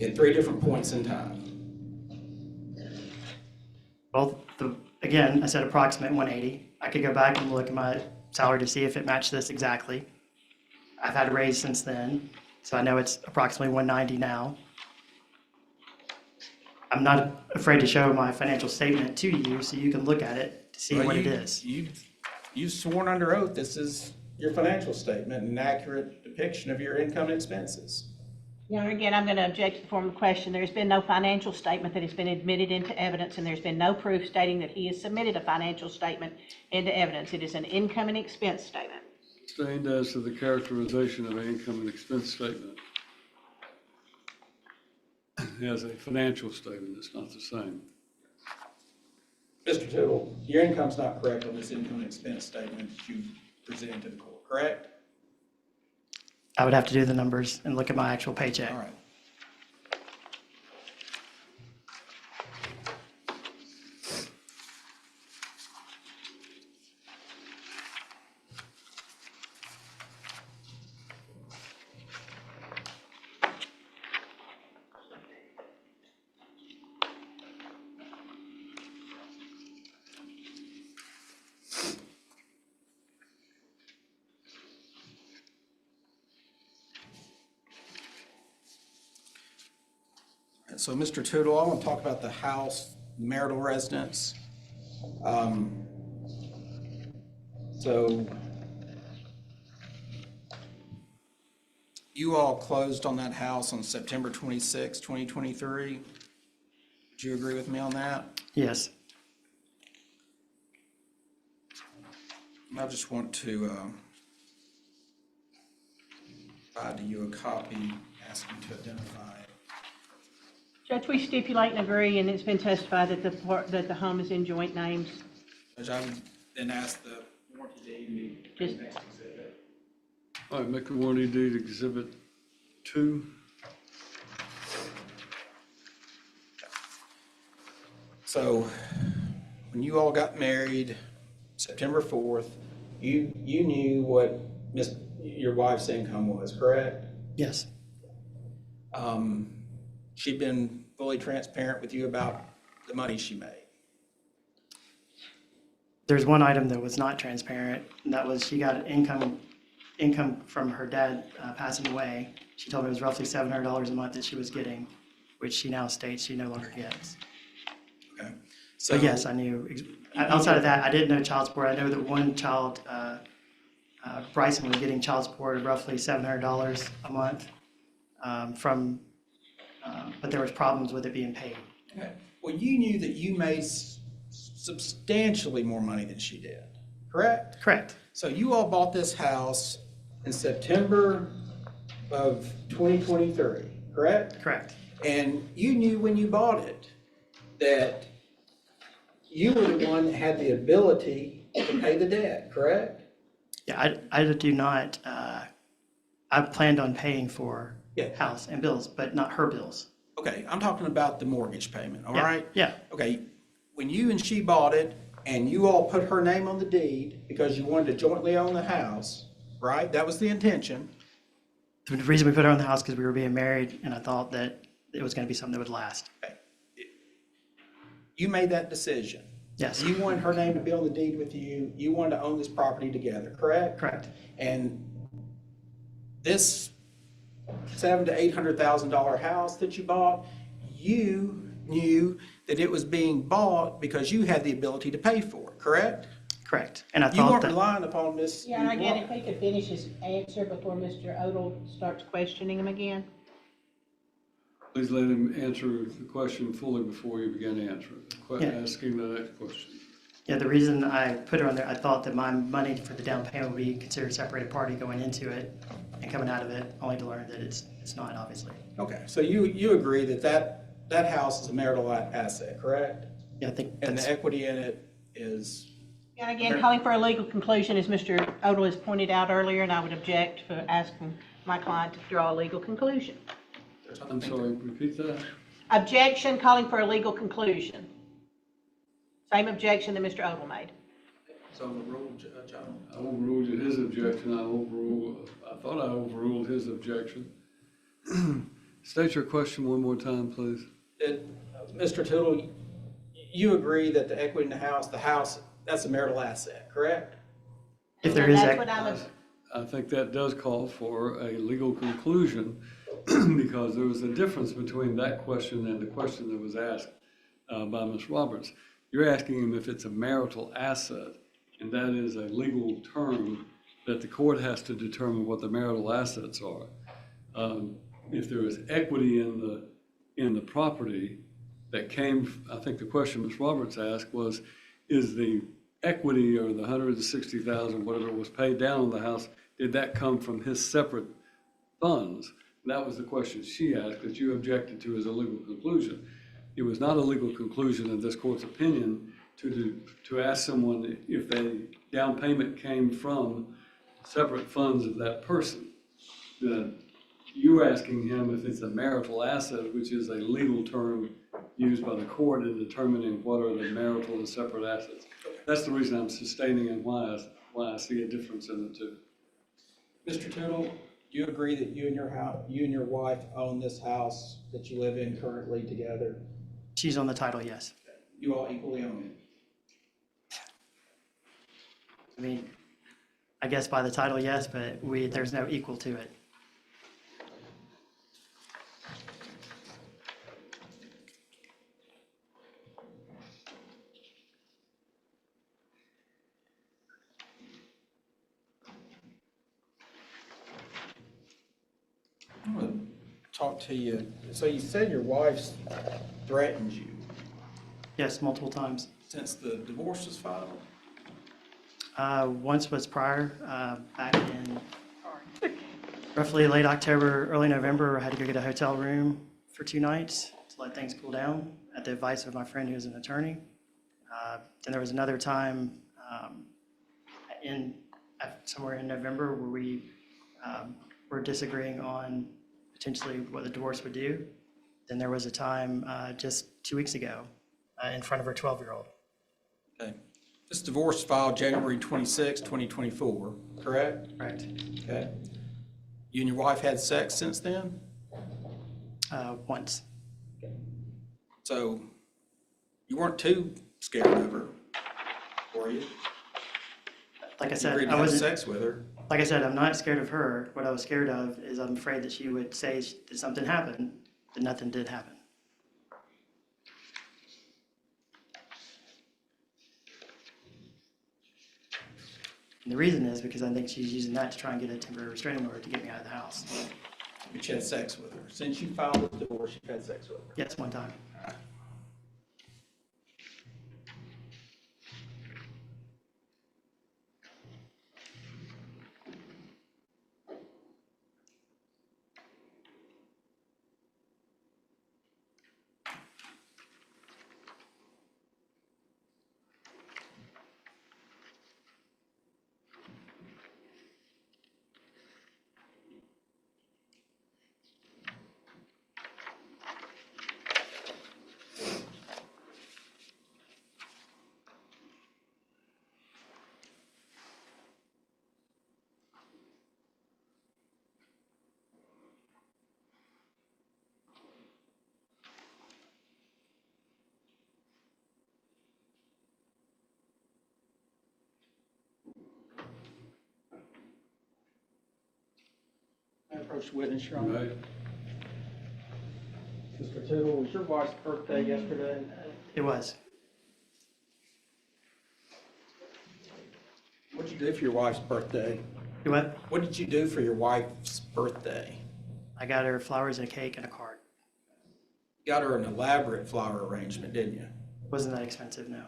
at 3 different points in time? Well, again, I said approximate 180. I could go back and look at my salary to see if it matched this exactly. I've had a raise since then, so I know it's approximately 190 now. I'm not afraid to show my financial statement to you so you can look at it to see Well, what it is. You've sworn under oath this is your financial statement, an accurate depiction of your income and expenses. Your Honor, again, I'm going to object to the form of the question. There's been no financial statement that has been admitted into evidence, and there's been no proof stating that he has submitted a financial statement into evidence. It is an income and expense statement. Sustained as to the characterization of an income and expense statement. As a financial statement, it's not the same. Mr. Tittle, your income's not correct on this income and expense statement that you presented to the court, correct? I would have to do the numbers and look at my actual paycheck. All right. So Mr. Tootle, I want to talk about the house, marital residence. So you all closed on that house on September 26, 2023. Would you agree with me on that? Yes. I just want to provide you a copy, asking to identify it. Judge, we stipulate and agree, and it's been testified that that the home is in joint names. Judge, I would then ask the warranty deed to be Just- next exhibit. All right, make the warranty deed Exhibit 2. So, when you all got married, September 4th, you knew what your wife's income was, correct? Yes. She'd been fully transparent with you about the money she made. There's one item that was not transparent, and that was she got income from her dad passing away. She told me it was roughly $700 a month that she was getting, which she now states she no longer gets. Okay. So yes, I knew. Outside of that, I didn't know child support. I know that one child, Bryson, was getting child support of roughly $700 a month but there was problems with it being paid. Okay. Well, you knew that you made substantially more money than she did, correct? Correct. So you all bought this house in September of 2023, correct? Correct. And you knew when you bought it that you were the one that had the ability to pay the debt, correct? Yeah, I do not. I planned on paying for Yeah. house and bills, but not her bills. Okay, I'm talking about the mortgage payment, all Yeah, right? yeah. Okay, when you and she bought it and you all put her name on the deed because you wanted to jointly own the house, right? That was the intention. The reason we put her on the house because we were being married, and I thought that it was going to be something that would last. You made that decision. Yes. You wanted her name to be on the deed with you. You wanted to own this property together, correct? Correct. And this $700,000 to $800,000 house that you bought, you knew that it was being bought because you had the ability to pay for it, correct? Correct. And I You thought weren't that. relying upon Miss. Yeah, and again, if we could finish his answer before Mr. Odle starts questioning him again. Please let him answer the question fully before you begin answering. Yeah. Asking the next question. Yeah, the reason I put her on there, I thought that my money for the down payment would be considered separated party going into it and coming out of it, only to learn that it's not, obviously. Okay, so you agree that house is a marital asset, correct? Yeah, I think And that's, the equity in it is, And again, calling for a legal conclusion, as Mr. Odle has pointed out earlier, and I would object for asking my client to draw a legal conclusion. I'm sorry, repeat that? Objection, calling for a legal conclusion. Same objection that Mr. Odle made. so the rule, John. I overruled his objection. I thought I overruled his objection. State your question one more time, please. Mr. Tootle, you agree that the equity in the house, that's a marital asset, correct? if there And is, that's what I'm, I think that does call for a legal conclusion because there was a difference between that question and the question that was asked by Ms. Roberts. You're asking him if it's a marital asset, and that is a legal term that the court has to determine what the marital assets are. If there is equity in the property that came, I think the question Ms. Roberts asked was, is the equity or the $160,000, whatever was paid down on the house, did that come from his separate funds? And that was the question she asked that you objected to as a legal conclusion. It was not a legal conclusion in this court's opinion to ask someone if the down payment came from separate funds of that person. You're asking him if it's a marital asset, which is a legal term used by the court in determining what are the marital and separate assets. That's the reason I'm sustaining and why I see a difference in the two. Mr. Tootle, you agree that you and your wife own this house that you live in currently together? she's on the title, yes. You all equally own it? I mean, I guess by the title, yes, but there's no equal to it. talk to you. So you said your wife's threatened you Yes, multiple times. since the divorce was filed? Once was prior, back in roughly late October, early November. I had to go get a hotel room for 2 nights to let things cool down at the advice of my friend who is an attorney. Then there was another time somewhere in November where we were disagreeing on potentially what the divorce would do. Then there was a time just 2 weeks ago in front of her 12-year-old. Okay. This divorce filed January 26, 2024, correct? Correct. Okay. You and your wife had sex since then? Once. So you weren't too scared of her, were you? Like I You said, agreed to I have wasn't. sex with her. Like I said, I'm not scared of her. What I was scared of is I'm afraid that she would say that something happened, but nothing did happen. And the reason is because I think she's using that to try and get a temporary restraining order to get me out of the house. But you had sex with her. Since you filed the divorce, you've had sex with her. Yes, one time. I approached the witness, Your Honor. Right? Mr. Tootle, was your wife's birthday yesterday? It was. What'd you do for your wife's birthday? You what? What did you do for your wife's birthday? I got her flowers and a cake and a card. You got her an elaborate flower arrangement, didn't you? Wasn't that expensive, no.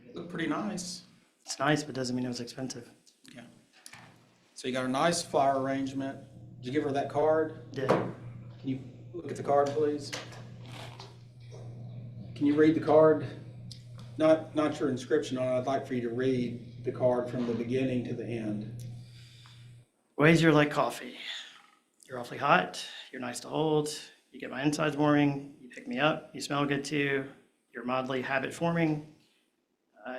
It looked pretty nice. It's nice, but doesn't mean it was expensive. Yeah. So you got a nice flower arrangement. Did you give her that card? Did. Can you look at the card, please? Can you read the card? Not your inscription on it. I'd like for you to read the card from the beginning to the end. Ways you're like coffee. You're awfully hot. You're nice to hold. You get my insides warming. You pick me up. You smell good too. You're mildly habit forming.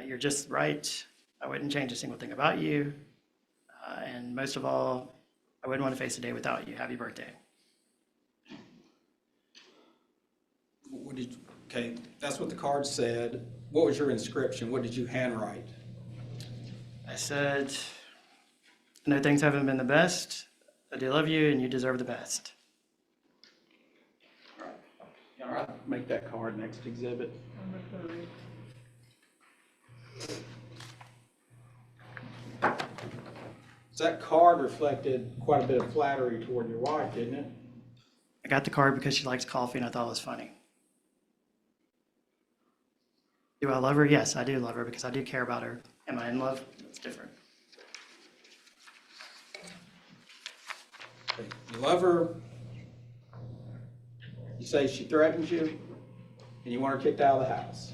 You're just right. I wouldn't change a single thing about you. And most of all, I wouldn't want to face a day without you. Happy birthday. What did you, okay, that's what the card said. What was your inscription? What did you handwrite? I said, I know things haven't been the best. I do love you and you deserve the best. All right, make that card next exhibit. So that card reflected quite a bit of flattery toward your wife, didn't it? I got the card because she likes coffee and I thought it was funny. Do I love her? Yes, I do love her because I do care about her. Am I in love? It's different. Okay, you love her. You say she threatens you, and you want her kicked out of the house.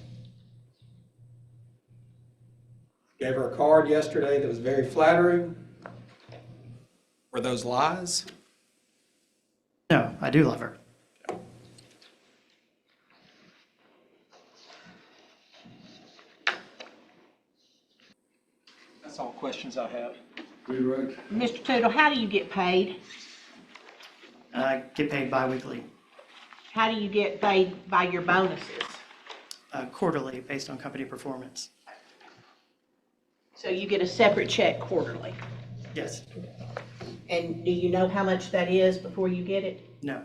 Gave her a card yesterday that was very flattering. Were those lies? No, I do love her. That's all questions I have. Rewrite? Mr. Tootle, how do you get paid? I get paid bi-weekly, How do you get paid by your bonuses? quarterly based on company performance. So you get a separate check quarterly? Yes, And do you know how much that is before you get it? no,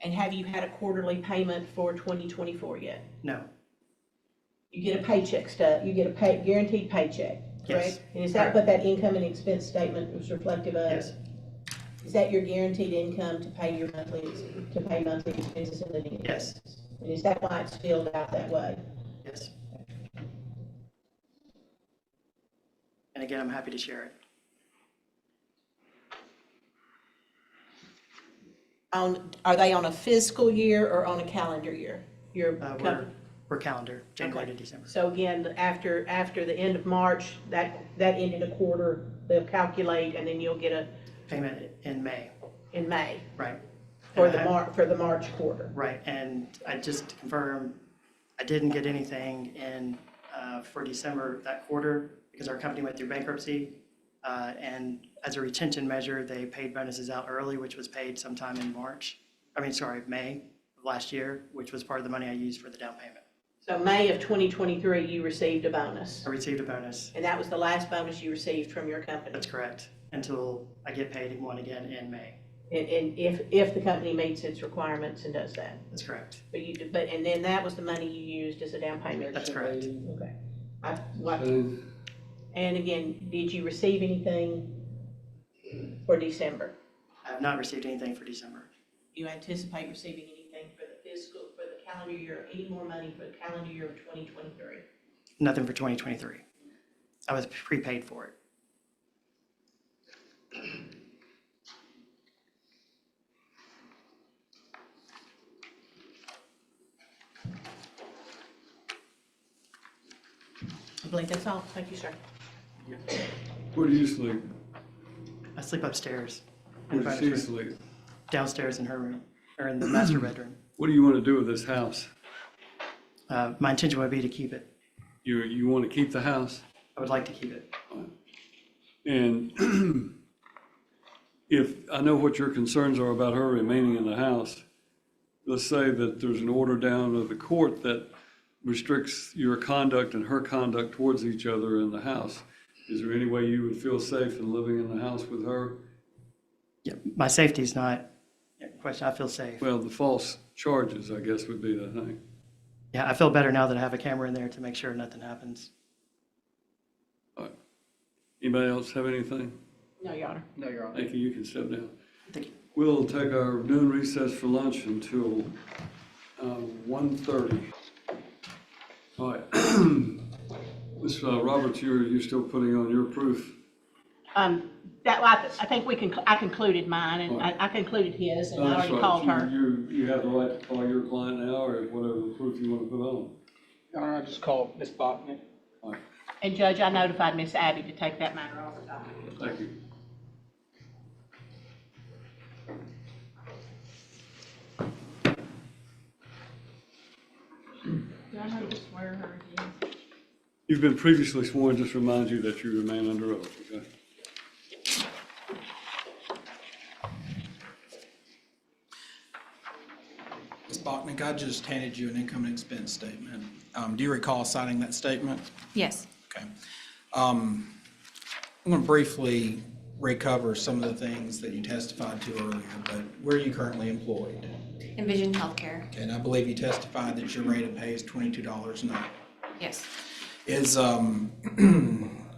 And have you had a quarterly payment for 2024 yet? no, You get a paycheck you get a guaranteed paycheck, Yes, correct? And is that what that income and expense statement was reflective of? yes, Is that your guaranteed income to pay your monthly expenses and living Yes. expenses? And is that why it's filled out that way? Yes. And again, I'm happy to share it. Are they on a fiscal year or on a calendar year? Your company? We're calendar, January to December. So again, after the end of March, that ended a quarter, they'll calculate, and then you'll get a, Payment in May, in May, right? for And I- the March quarter. Right, and just to confirm, I didn't get anything in, for December that quarter because our company went through bankruptcy. And as a retention measure, they paid bonuses out early, which was paid sometime in May of last year, which was part of the money I used for the down payment. So May of 2023, you received a bonus, I received a bonus, and that was the last bonus you received from your company. that's correct, until I get paid one again in May. And if the company meets its requirements and does that. That's correct. And then that was the money you used as a down payment? That's correct. Okay. And And again, did you receive anything for December? I have not received anything for December. Do you anticipate receiving anything for the calendar year, any more money for the calendar year of 2023? Nothing for 2023. I was prepaid for it. I believe that's all. Thank you, sir. where do you sleep? I sleep upstairs. in Where does Brandon's she room. sleep? Downstairs in her room, or in the master bedroom. What do you want to do with this house? My intention would be to keep it. You want to keep the house? I would like to keep it. And if, I know what your concerns are about her remaining in the house. Let's say that there's an order down of the court that restricts your conduct and her conduct towards each other in the house. Is there any way you would feel safe in living in the house with her? Yeah, my safety is not a question. I feel safe. Well, the false charges, I guess, would be the thing. Yeah, I feel better now that I have a camera in there to make sure nothing happens. Anybody else have anything? No, Your Honor. No, Your Honor. Thank you, you can step down. Thank you. We'll take our noon recess for lunch until 1:30. All right. Ms. Roberts, you're still putting on your proof. I think I concluded mine, and I concluded his, and I That's already right. called her. You have the right to call your client now, or whatever proof you want to put on. Your Honor, I just called Ms. Bachnick. All right, And Judge, I notified Miss Abby to take that matter off the docket. thank you. Do I have to swear her again? You've been previously sworn, just remind you that you remain under oath, okay? Ms. Bachnick, I just handed you an income and expense statement. Do you recall signing that statement? Yes. Okay. I'm going to briefly recover some of the things that you testified to earlier, but where are you currently employed? Envision Healthcare. Okay, and I believe you testified that your rate of pay is $22 an hour. Yes. Is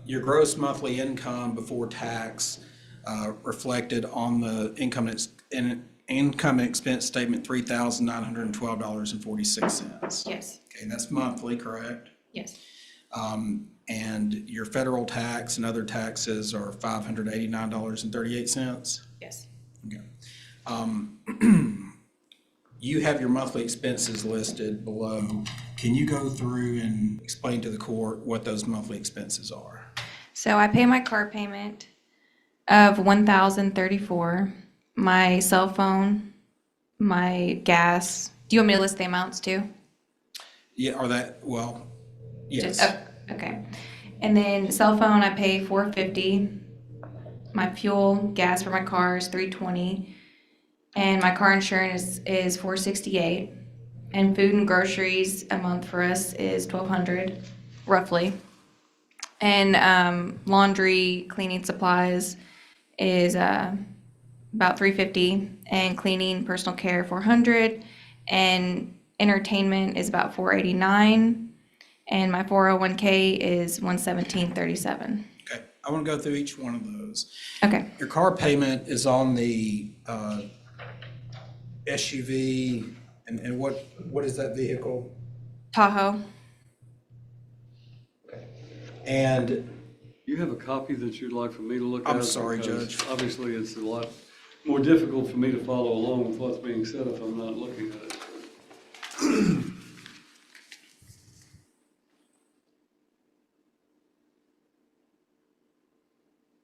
your gross monthly income before tax reflected on the income and expense statement $3,912.46? Yes. Okay, and that's monthly, correct? Yes. And your federal tax and other taxes are $589.38? Yes. Okay. You have your monthly expenses listed below. Can you go through and explain to the court what those monthly expenses are? So I pay my car payment of $1,034, my cell phone, my gas. Do you want me to list the amounts too? Yeah, or that, well, yes. Just- oh, okay. And then cell phone, I pay $450. My fuel, gas for my car is $320. And my car insurance is $468. And food and groceries a month for us is $1,200, roughly. And laundry, cleaning supplies is about $350. And cleaning, personal care, $400. And entertainment is about $489. And my 401k is $117.37. Okay, I want to go through each one of those. Okay, Your car payment is on the SUV, and what is that vehicle? Tahoe. And You have a copy that you'd like for me to look at? I'm sorry, Because Judge. Obviously, it's a lot more difficult for me to follow along with what's being said if I'm not looking at it.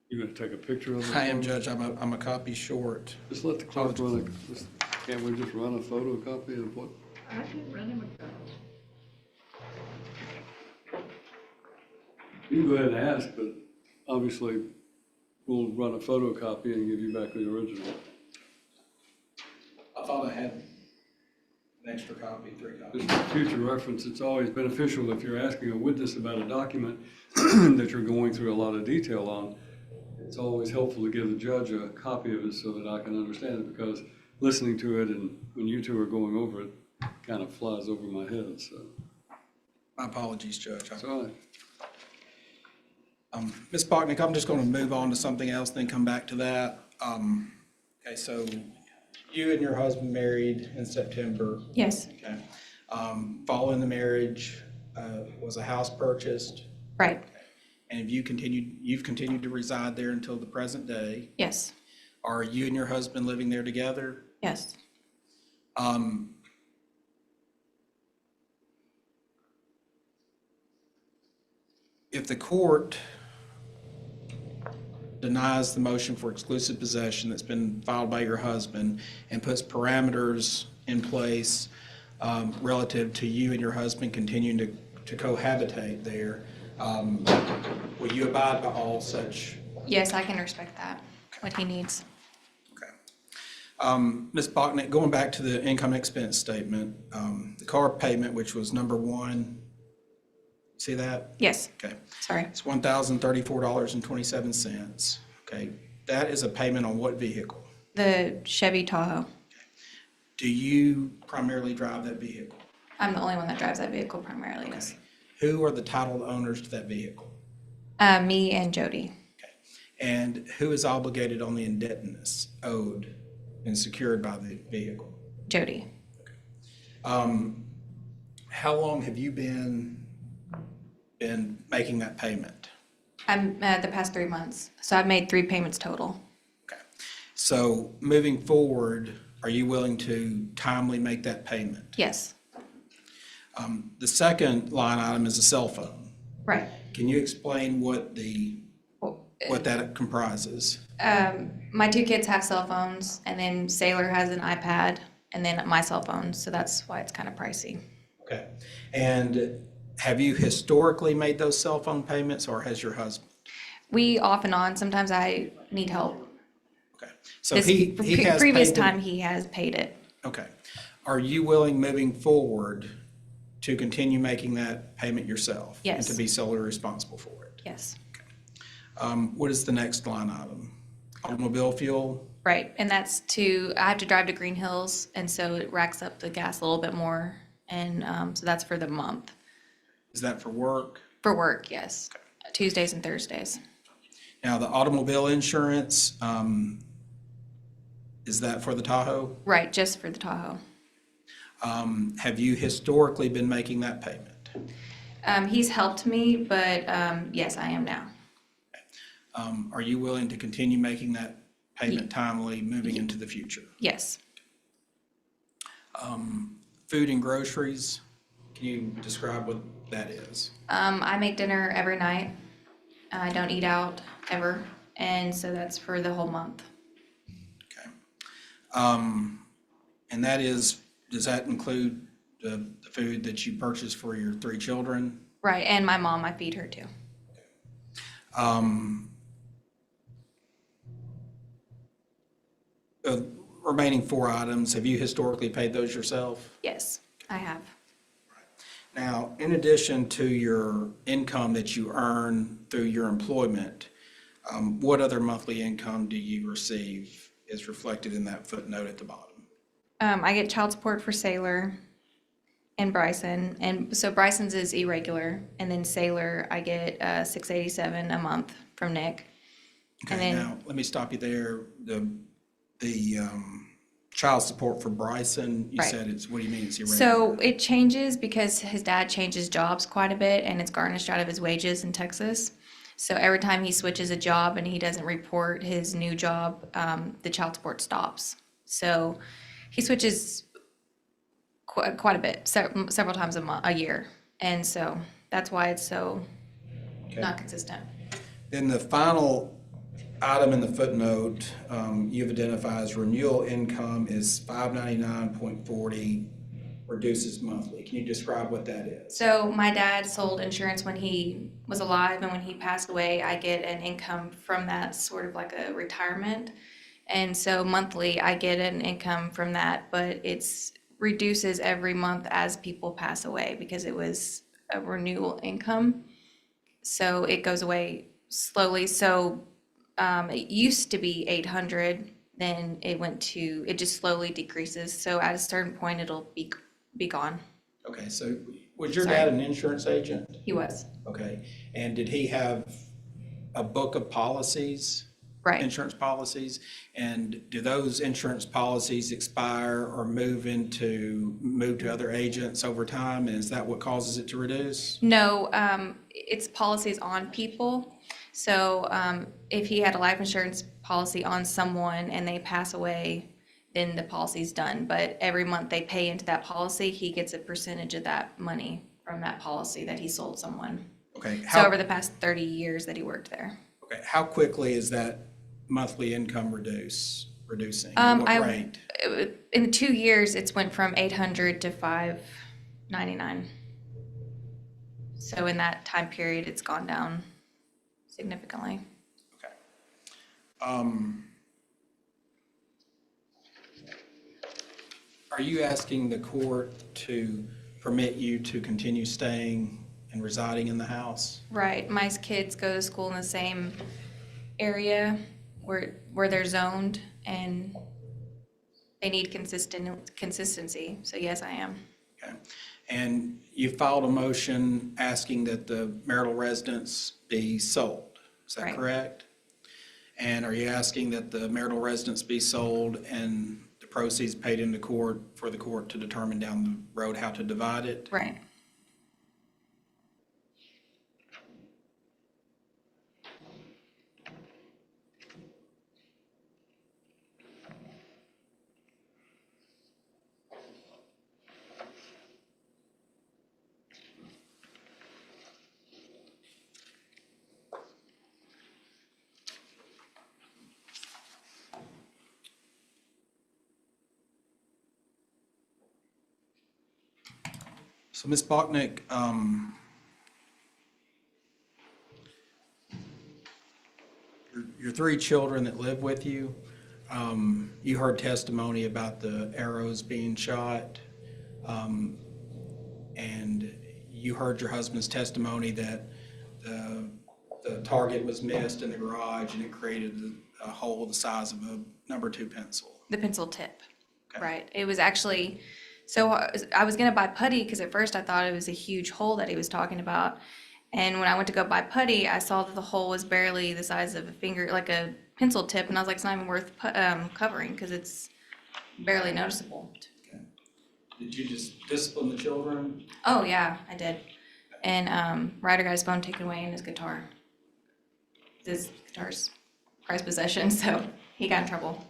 You gonna take a picture of it? I am, for me? Judge, I'm a copy short. Just let the clerk run can't we just run a photocopy of what? I can run him a copy. You can go ahead and ask, but obviously, we'll run a photocopy and give you back the original. I thought I had an extra copy, 3 copies. Just for future reference, it's always beneficial if you're asking a witness about a document that you're going through a lot of detail on. It's always helpful to give the judge a copy of it so that I can understand it, because listening to it and when you two are going over it, kind of flies over my head, so. My apologies, Judge. It's all right. Ms. Bachnick, I'm just going to move on to something else, then come back to that. Okay, so you and your husband married in September. Yes, Okay. Following the marriage, was a house purchased, right, and have you've continued to reside there until the present day. yes, Are you and your husband living there together? yes. If the court denies the motion for exclusive possession that's been filed by your husband and puts parameters in place relative to you and your husband continuing to cohabitate there, will you abide by all such? Yes, I can respect that, what he needs. Okay. Ms. Bachnick, going back to the income expense statement, the car payment, which was number 1, see that? Yes, Okay. sorry. It's $1,034.27. Okay, that is a payment on what vehicle? The Chevy Tahoe. Do you primarily drive that vehicle? I'm the only one that drives that vehicle primarily, yes. Who are the titled owners to that vehicle? Me and Jody. And who is obligated on the indebtedness owed and secured by the vehicle? Jody. How long have you been making that payment? I'm the past 3 months, so I've made 3 payments total. Okay. So moving forward, are you willing to timely make that payment? Yes, The second line item is a cell phone. right. Can you explain what Well, that comprises? my 2 kids have cell phones, and then Sailor has an iPad, and then my cell phone, so that's why it's kind of pricey. Okay. And have you historically made those cell phone payments, or has your husband? We off and on, sometimes I need help. Okay. So This he has previous paid them- time he has paid it. Okay. Are you willing, moving forward, to continue making that payment yourself? Yes. And to be solely responsible for it? Yes, What is the next line item? Automobile fuel? right, and that's I have to drive to Green Hills, and so it racks up the gas a little bit more, and so that's for the month. Is that for work? For work, yes, Tuesdays and Thursdays. Now, the automobile insurance, is that for the Tahoe? Right, just for the Tahoe. Have you historically been making that payment? He's helped me, but yes, I am now. Are you willing to continue making that payment timely moving into the future? Yes. Food and groceries, can you describe what that is? I make dinner every night. I don't eat out ever, and so that's for the whole month. Okay. And that is, does that include the food that you purchase for your 3 children? Right, and my mom, I feed her too. The remaining 4 items, have you historically paid those yourself? Yes, I have. Now, in addition to your income that you earn through your employment, what other monthly income do you receive is reflected in that footnote at the bottom? I get child support for Sailor and Bryson, and so Bryson's is irregular, and then Sailor, I get $687 a month from Nick. And Okay, then- now, let me stop you there. The child support for Bryson, you Right. said it's, what do you mean it's irregular? So it changes because his dad changes jobs quite a bit and it's garnished out of his wages in Texas. So every time he switches a job and he doesn't report his new job, the child support stops. So he switches quite a bit, several times a year. And so that's why it's so Okay. not consistent. Then the final item in the footnote, you've identified as renewal income is $599.40, reduces monthly. Can you describe what that is? So my dad sold insurance when he was alive, and when he passed away, I get an income from that, sort of like a retirement. And so monthly, I get an income from that, but it's reduces every month as people pass away because it was a renewal income. So it goes away slowly. So it used to be 800, then it just slowly decreases. So at a certain point, it'll be gone. Okay, so was your Sorry. dad an insurance agent? He was. Okay, and did he have a book of policies? Right. Insurance policies? And do those insurance policies expire or move to other agents over time? And is that what causes it to reduce? No, it's policies on people. So if he had a life insurance policy on someone and they pass away, then the policy's done. But every month they pay into that policy, he gets a percentage of that money from that policy that he sold someone. Okay, So over the past 30 years that he worked there. okay, how quickly is that monthly income reducing? At what rate? In 2 years, it's went from 800 to 599. So in that time period, it's gone down significantly. Okay. Are you asking the court to permit you to continue staying and residing in the house? Right, my kids go to school in the same area where they're zoned, and they need consistency, so yes, I am. Okay. And you filed a motion asking that the marital residence be sold, is that Right. correct? And are you asking that the marital residence be sold and the proceeds paid into court for the court to determine down the road how to divide it? Right. So Ms. Bachnick, your three children that live with you, you heard testimony about the arrows being shot, and you heard your husband's testimony that the target was missed in the garage and it created a hole the size of a number 2 pencil. The pencil tip. Okay. Right. It was actually, so I was gonna buy putty because at first I thought it was a huge hole that he was talking about. And when I went to go buy putty, I saw that the hole was barely the size of a finger, like a pencil tip, and I was like, it's not even worth covering because it's barely noticeable. Did you just discipline the children? Oh yeah, I did. And Ryder got his phone taken away and his guitar. His guitar's prized possession, so he got in trouble.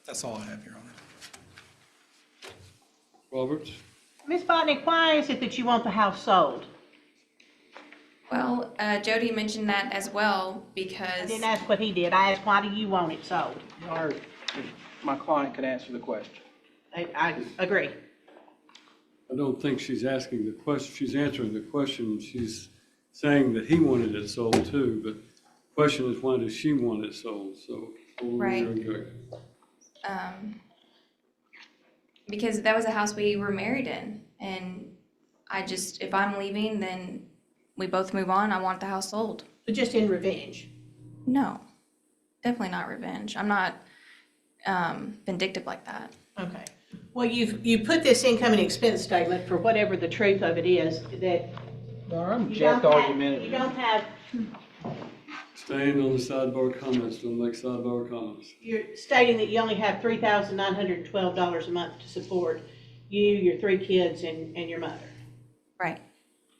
That's all I have, Your Honor. Roberts? Ms. Botnick, why is it that you want the house sold? Well, Jody mentioned that as well I because, didn't ask what he did. I asked, why do you want it sold? Your Honor, if my client could answer the question. I agree. I don't think she's asking the question, she's answering the question. She's saying that he wanted it sold too, but the question is, why does she want it sold? So, what were Right. your objections? because that was a house we were married in. And if I'm leaving, then we both move on. I want the house sold. But just in revenge. No. Definitely not revenge. I'm not vindictive like that. Okay. Well, you put this income and expense statement for whatever the truth of it is, that No, I'm you don't object have, argumentative. you don't have, Staying on the sidebar comments, don't make sidebar comments. you're stating that you only have $3,912 a month to support you, your 3 kids, and your mother. Right.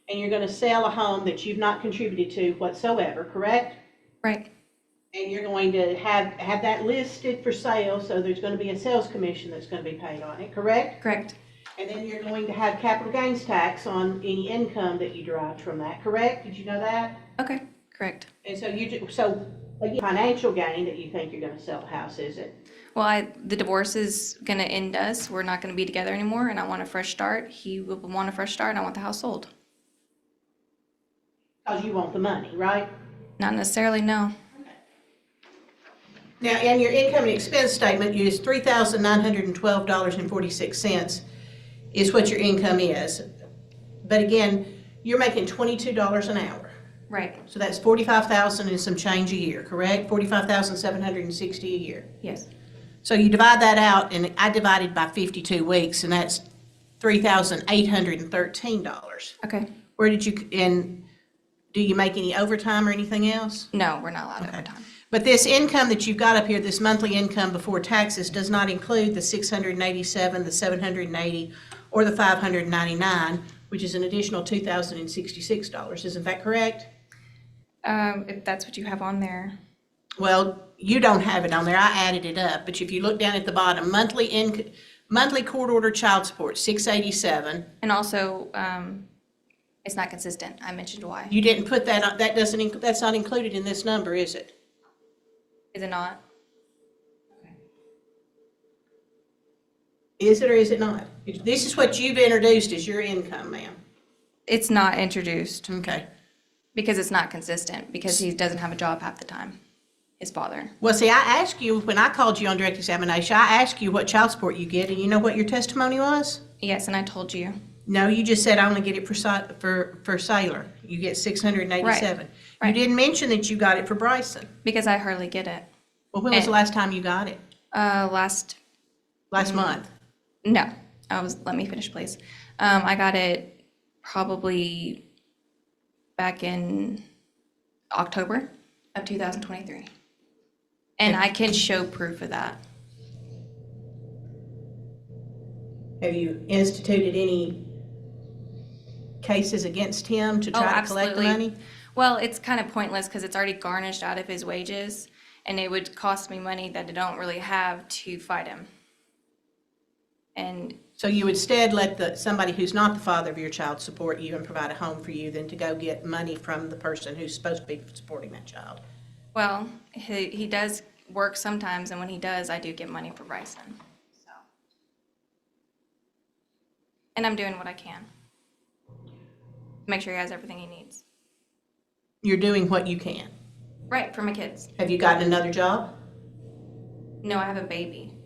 And you're gonna sell a home that you've not contributed to whatsoever, correct? Right. And you're going to have that listed for sale, so there's gonna be a sales commission that's gonna be paid on it, correct? Correct. And then you're going to have capital gains tax on any income that you derived from that, correct? Did you know that? Okay. Correct. And so so, again, financial gain that you think you're gonna sell the house, is it? Well, the divorce is going to end us. We're not going to be together anymore, and I want a fresh start. He will want a fresh start, and I want the house sold. Because you want the money, right? Not necessarily, no. Now, in your income and expense statement, you use $3,912.46 is what your income is. But again, you're making $22 an hour. Right. So that's 45,000 and some change a year, correct? 45,760 a year. Yes. So you divide that out, and I divided by 52 weeks, and that's $3,813. Okay. Where did you, and do you make any overtime or anything else? No, we're not allowed Okay. overtime. But this income that you've got up here, this monthly income before taxes, does not include the 687, the 780, or the 599, which is an additional $2,066. Isn't that correct? If that's what you have on there. Well, you don't have it on there. I added it up. But if you look down at the bottom, monthly court order child support, 687. And also, it's not consistent. I mentioned why. You didn't put that on, that's not included in this number, is it? Is it not? Is it or is it not? This is what you've introduced as your income, ma'am. It's not introduced Okay. because it's not consistent, because he doesn't have a job half the time, his father. Well, see, I asked you, when I called you on direct examination, I asked you what child support you get, and you know what your testimony was? Yes, and I told you. No, you just said I only get it for Sailor. You get 687. You right. didn't mention that you got it for Bryson. Because I hardly get it. Well, when was the last time you got it? Last Month? No, let me finish, please. I got it probably back in October of 2023. And I can show proof of that. Have you instituted any cases against him to try to collect the money? Well, it's kind of pointless because it's already garnished out of his wages, and it would cost me money that I don't really have to fight him. And So you would instead let somebody who's not the father of your child support you and provide a home for you than to go get money from the person who's supposed to be supporting that child? well, he does work sometimes, and when he does, I do get money for Bryson. So, and I'm doing what I can. Make sure he has everything he needs. You're doing what you can. Right, for my kids. Have you gotten another job? No, I have a baby.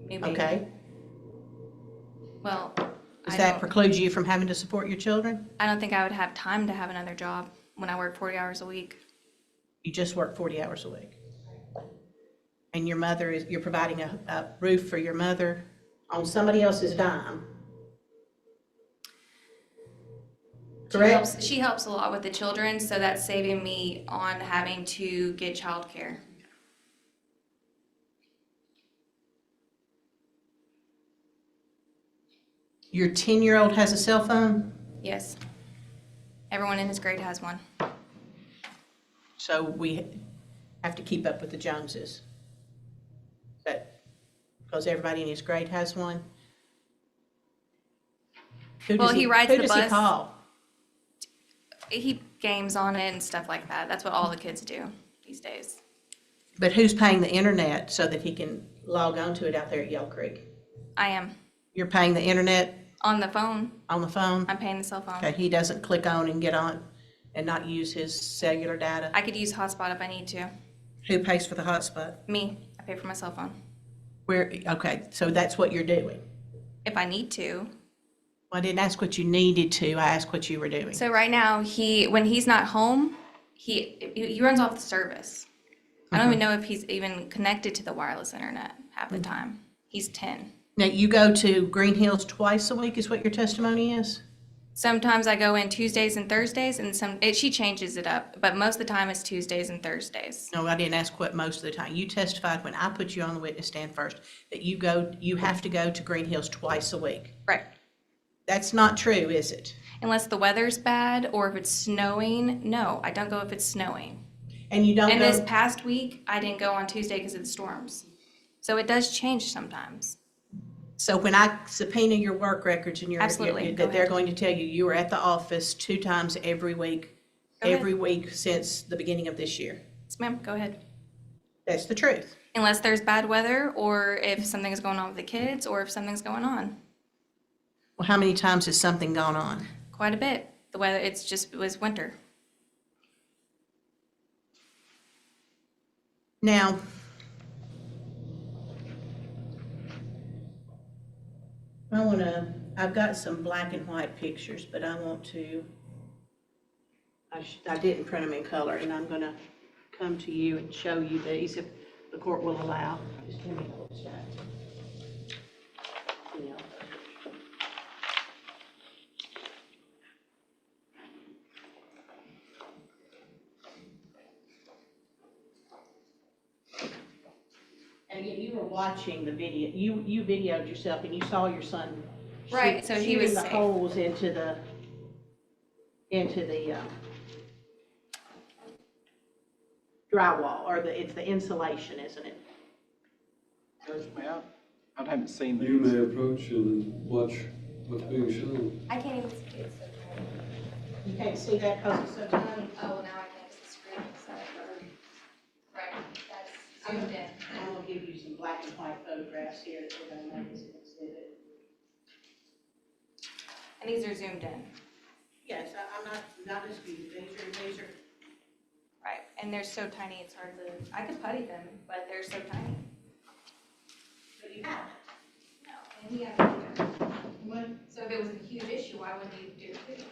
New baby. Okay. Well, Does I that don't, preclude you from having to support your children? I don't think I would have time to have another job when I work 40 hours a week. You just work 40 hours a week. And your mother you're providing a roof for your mother on somebody else's dime. Correct? She helps a lot with the children, so that's saving me on having to get childcare. Your 10-year-old has a cell phone? Yes. Everyone in his grade has one. So we have to keep up with the Joneses. But, because everybody in his grade has one? Well, he rides Who the does he bus. call? He games on it and stuff like that. That's what all the kids do these days. But who's paying the internet so that he can log on to it out there at Yell Creek? I am. You're paying the internet On the phone, on the phone? I'm paying the cell phone. Okay, he doesn't click on and get on and not use his cellular data? I could use hotspot if I need to. Who pays for the hotspot? Me, I pay for my cell phone. Okay, so that's what you're doing. If I need to. Well, I didn't ask what you needed to, I asked what you were doing. So right now, when he's not home, he runs off the service. I don't even know if he's even connected to the wireless internet half the time. He's 10. Now, you go to Green Hills twice a week is what your testimony is? Sometimes I go in Tuesdays and Thursdays, and she changes it up, but most of the time it's Tuesdays and Thursdays. No, I didn't ask what most of the time. You testified when I put you on the witness stand first, that you have to go to Green Hills twice a week. Right. That's not true, is it? Unless the weather's bad or if it's snowing, no, I don't go if it's snowing. And you don't And this go, past week, I didn't go on Tuesday because of the storms. So it does change sometimes. so when I subpoena your work records and Absolutely. Go that they're ahead. going to tell you, you were at the office 2 times every week, Go ahead. every week since the beginning of this year. Yes, ma'am, go ahead. That's the truth. Unless there's bad weather or if something's going on with the kids or if something's going on. Well, how many times has something gone on? Quite a bit. The weather, it was winter. Now, I've got some black and white pictures, but I want to, I didn't print them in color, and I'm gonna come to you and show you these if the court will allow. Just give me a little chat. Yeah. And again, you were watching the video, you videoed yourself and you saw your son Right, so he was shooting the safe. holes into the drywall, or it's the insulation, isn't it? Judge, may I haven't seen You these. may approach and watch what's being shown. I can't even see it, so tiny. You can't see that because it's so tiny. Oh, now I can see the screen, sorry. Right, that's zoomed in. I'm gonna give you some black and white photographs here that we're gonna make as an exhibit. And these are zoomed in. Yes, I'm not disputing, these are, Right, and they're so tiny, it's hard to, I could putty them, but they're so tiny. but you have. No, and he has it here. What, So if it was a huge issue, why wouldn't he do it too?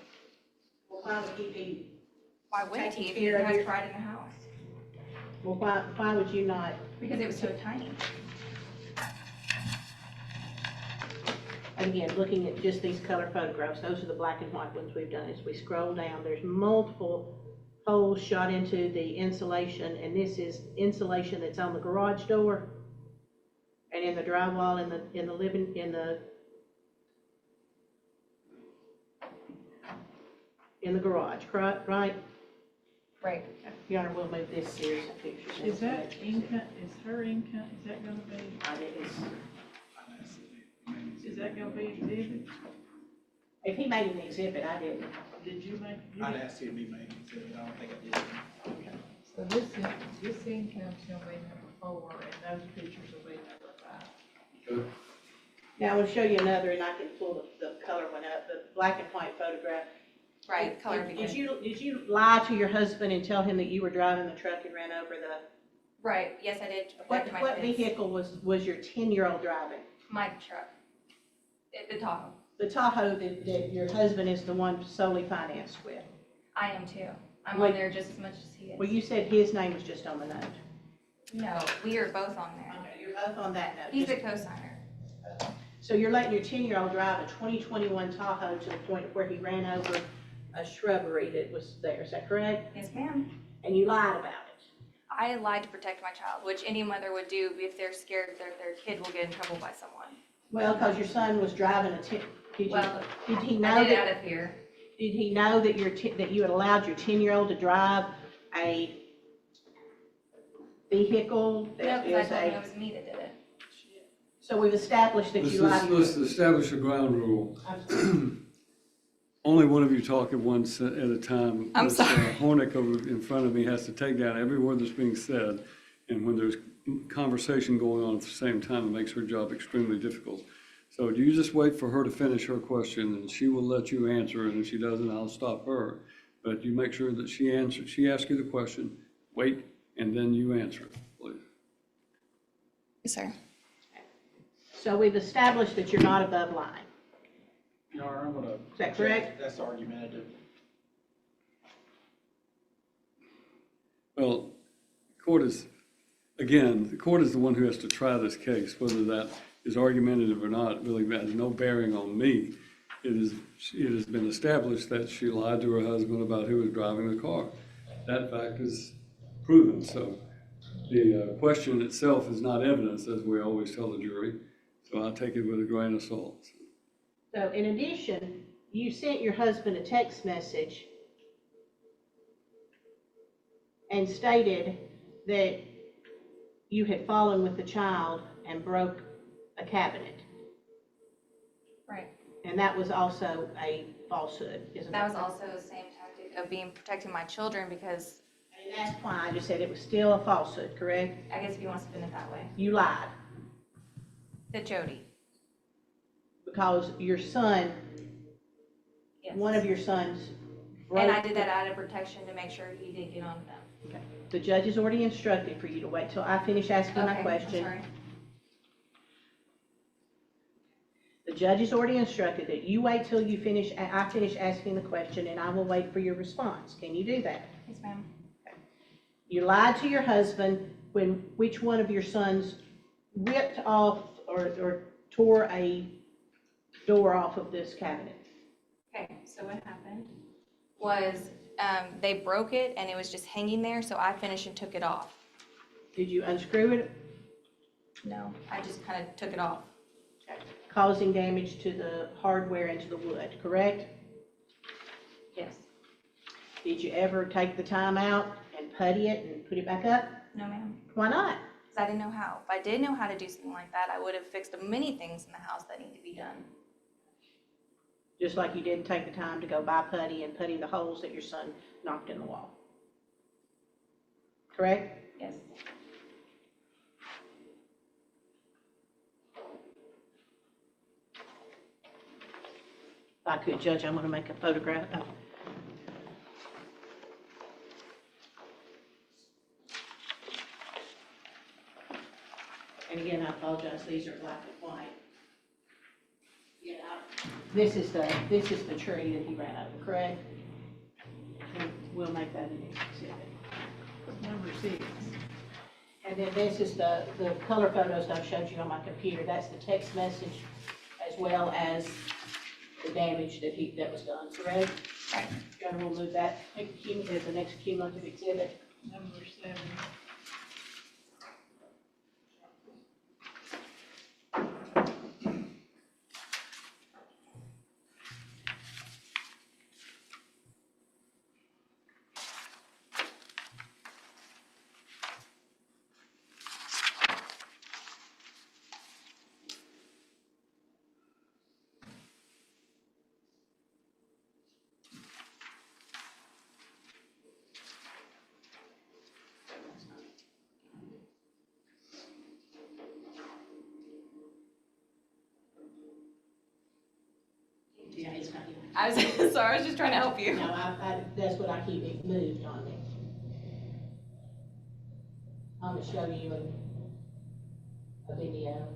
well, why would he be, Why wouldn't he Taking if he care of has your- pride in the house? well, why would you not? Because it was so tiny. And again, looking at just these color photographs, those are the black and white ones we've done. As we scroll down, there's multiple holes shot into the insulation, and this is insulation that's on the garage door and in the drywall in the garage, correct, right? Right. Your Honor, we'll move this series of pictures. Is that income, is her income, is that gonna be, is that gonna be exhibit? If he made an exhibit, I didn't. Did you make? I'd asked you to be made, I don't think I did. So this income's gonna be number 4, and those pictures will be number 5. Now, I want to show you another, and I can pull the color one up, the black and white photograph. Right, color would be Did good. did you lie to your husband and tell him that you were driving the truck and ran over the, Right, yes, I did. what, my what kids. vehicle was your 10-year-old driving? My truck. The Tahoe. The Tahoe that your husband is the one solely financed with? I am too. I'm Wait. on there just as much as he is. Well, you said his name was just on the note. No, we are both on there. Okay, you're both on that note. He's a co-signer. So you're letting your 10-year-old drive a 2021 Tahoe to the point where he ran over a shrubbery that was there, is that correct? Yes, ma'am. And you lied about it? I lied to protect my child, which any mother would do if they're scared that their kid will get in trouble by someone. Well, because your son was driving Well, did he know I did it that, out of fear. did he know that that you had allowed your 10-year-old to drive a vehicle No, that because I is told him it a, was me that did it. so we've established that you lied to Let's your. establish a ground rule. I'm sorry. Only one of you talk at once at a time. I'm Ms. sorry. Hornick over in front of me has to take down every word that's being said. And when there's conversation going on at the same time, it makes her job extremely difficult. So do you just wait for her to finish her question and she will let you answer it. And if she doesn't, I'll stop her. But you make sure that she asks you the question, wait, and then you answer it, please. Yes, sir. So we've established that you're not above line. Your Honor, I'm gonna. Is that correct? That's argumentative. Well, court is again, the court is the one who has to try this case. Whether that is argumentative or not really has no bearing on me. It has been established that she lied to her husband about who was driving the car. That fact is proven, so the question itself is not evidence, as we always tell the jury, so I take it with a grain of salt. So in addition, you sent your husband a text message and stated that you had fallen with the child and broke a cabinet. Right. And that was also a falsehood, isn't That it? was also the same tactic of protecting my children because, And that's why I just said it was still a falsehood, correct? I guess if you want to spin it that way, You lied to Jody. because your son, Yes. one of your sons broke. And I did that out of protection to make sure he did get on them. Okay. The judge has already instructed for you to wait till I finish asking my Okay, I'm question. sorry. The judge has already instructed that you wait till I finish asking the question, and I will wait for your response. Can you do that? Yes, ma'am. You lied to your husband when which one of your sons ripped off or tore a door off of this cabinet? Okay, so what happened was, they broke it and it was just hanging there, so I finished and took it off. Did you unscrew it, No, I just kind of took it off. causing damage to the hardware and to the wood, correct? Yes. Did you ever take the time out and putty it and put it back up? No, ma'am. Why not? Because I didn't know how. If I did know how to do something like that, I would have fixed many things in the house that need to be done. Just like you didn't take the time to go buy putty and putty the holes that your son knocked in the wall. Correct? Yes. If I could, Judge, I'm gonna make a photograph. Oh. And again, I apologize, these are black and white. Yeah, this is the tree that he ran over, correct? And we'll make that an exhibit. Number 6. And then this is the color photos that I showed you on my computer. That's the text message as well as the damage that was done, correct? Right. John will move that as the next cumulative exhibit. Number 7. Yeah, it's not. I was, sorry, I was just trying to help you. No, that's what I keep, it moved on me. I'm gonna show you a video.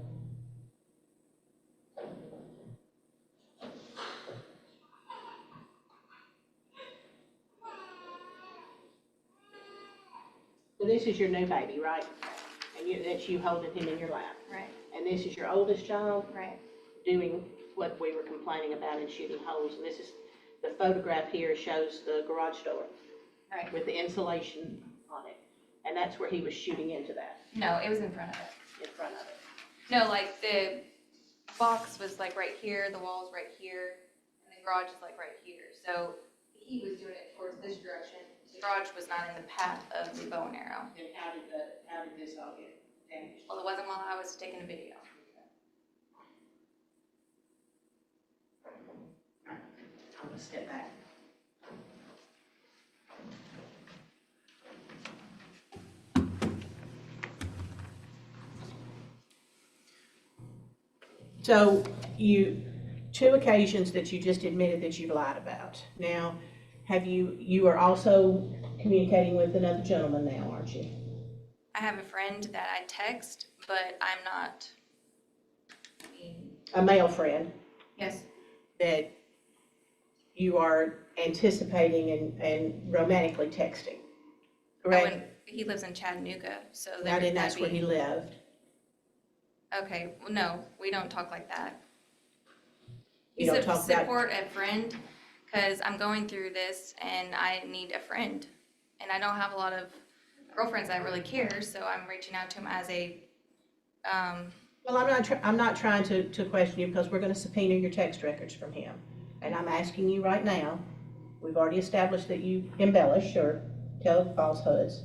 So this is your new baby, right? And that's you holding him in your lap. Right, And this is your oldest child right. doing what we were complaining about and shooting holes. And this is, the photograph here shows the garage door Right. with the insulation on it. And that's where he was shooting into that, No, it was in front of it. in front of it. No, like the box was like right here, the wall's right here, and the garage is like right here. So he was doing it towards this direction. The garage was not in the path of the bow and arrow. And how did this all get damaged? Well, it wasn't while I was taking a video. I'm gonna step back. So two occasions that you just admitted that you've lied about. Now, you are also communicating with another gentleman now, aren't you? I have a friend that I text, but I'm not. I mean, A male friend yes, that you are anticipating and romantically texting, correct? He lives in Chattanooga, so I there didn't that'd ask where be- he lived. Okay, well, no, we don't talk like that. You You don't said talk about- support a friend, because I'm going through this and I need a friend. And I don't have a lot of girlfriends that really care, so I'm reaching out to him as a, Well, I'm not trying to question you because we're gonna subpoena your text records from him. And I'm asking you right now, we've already established that you embellish or tell falsehoods.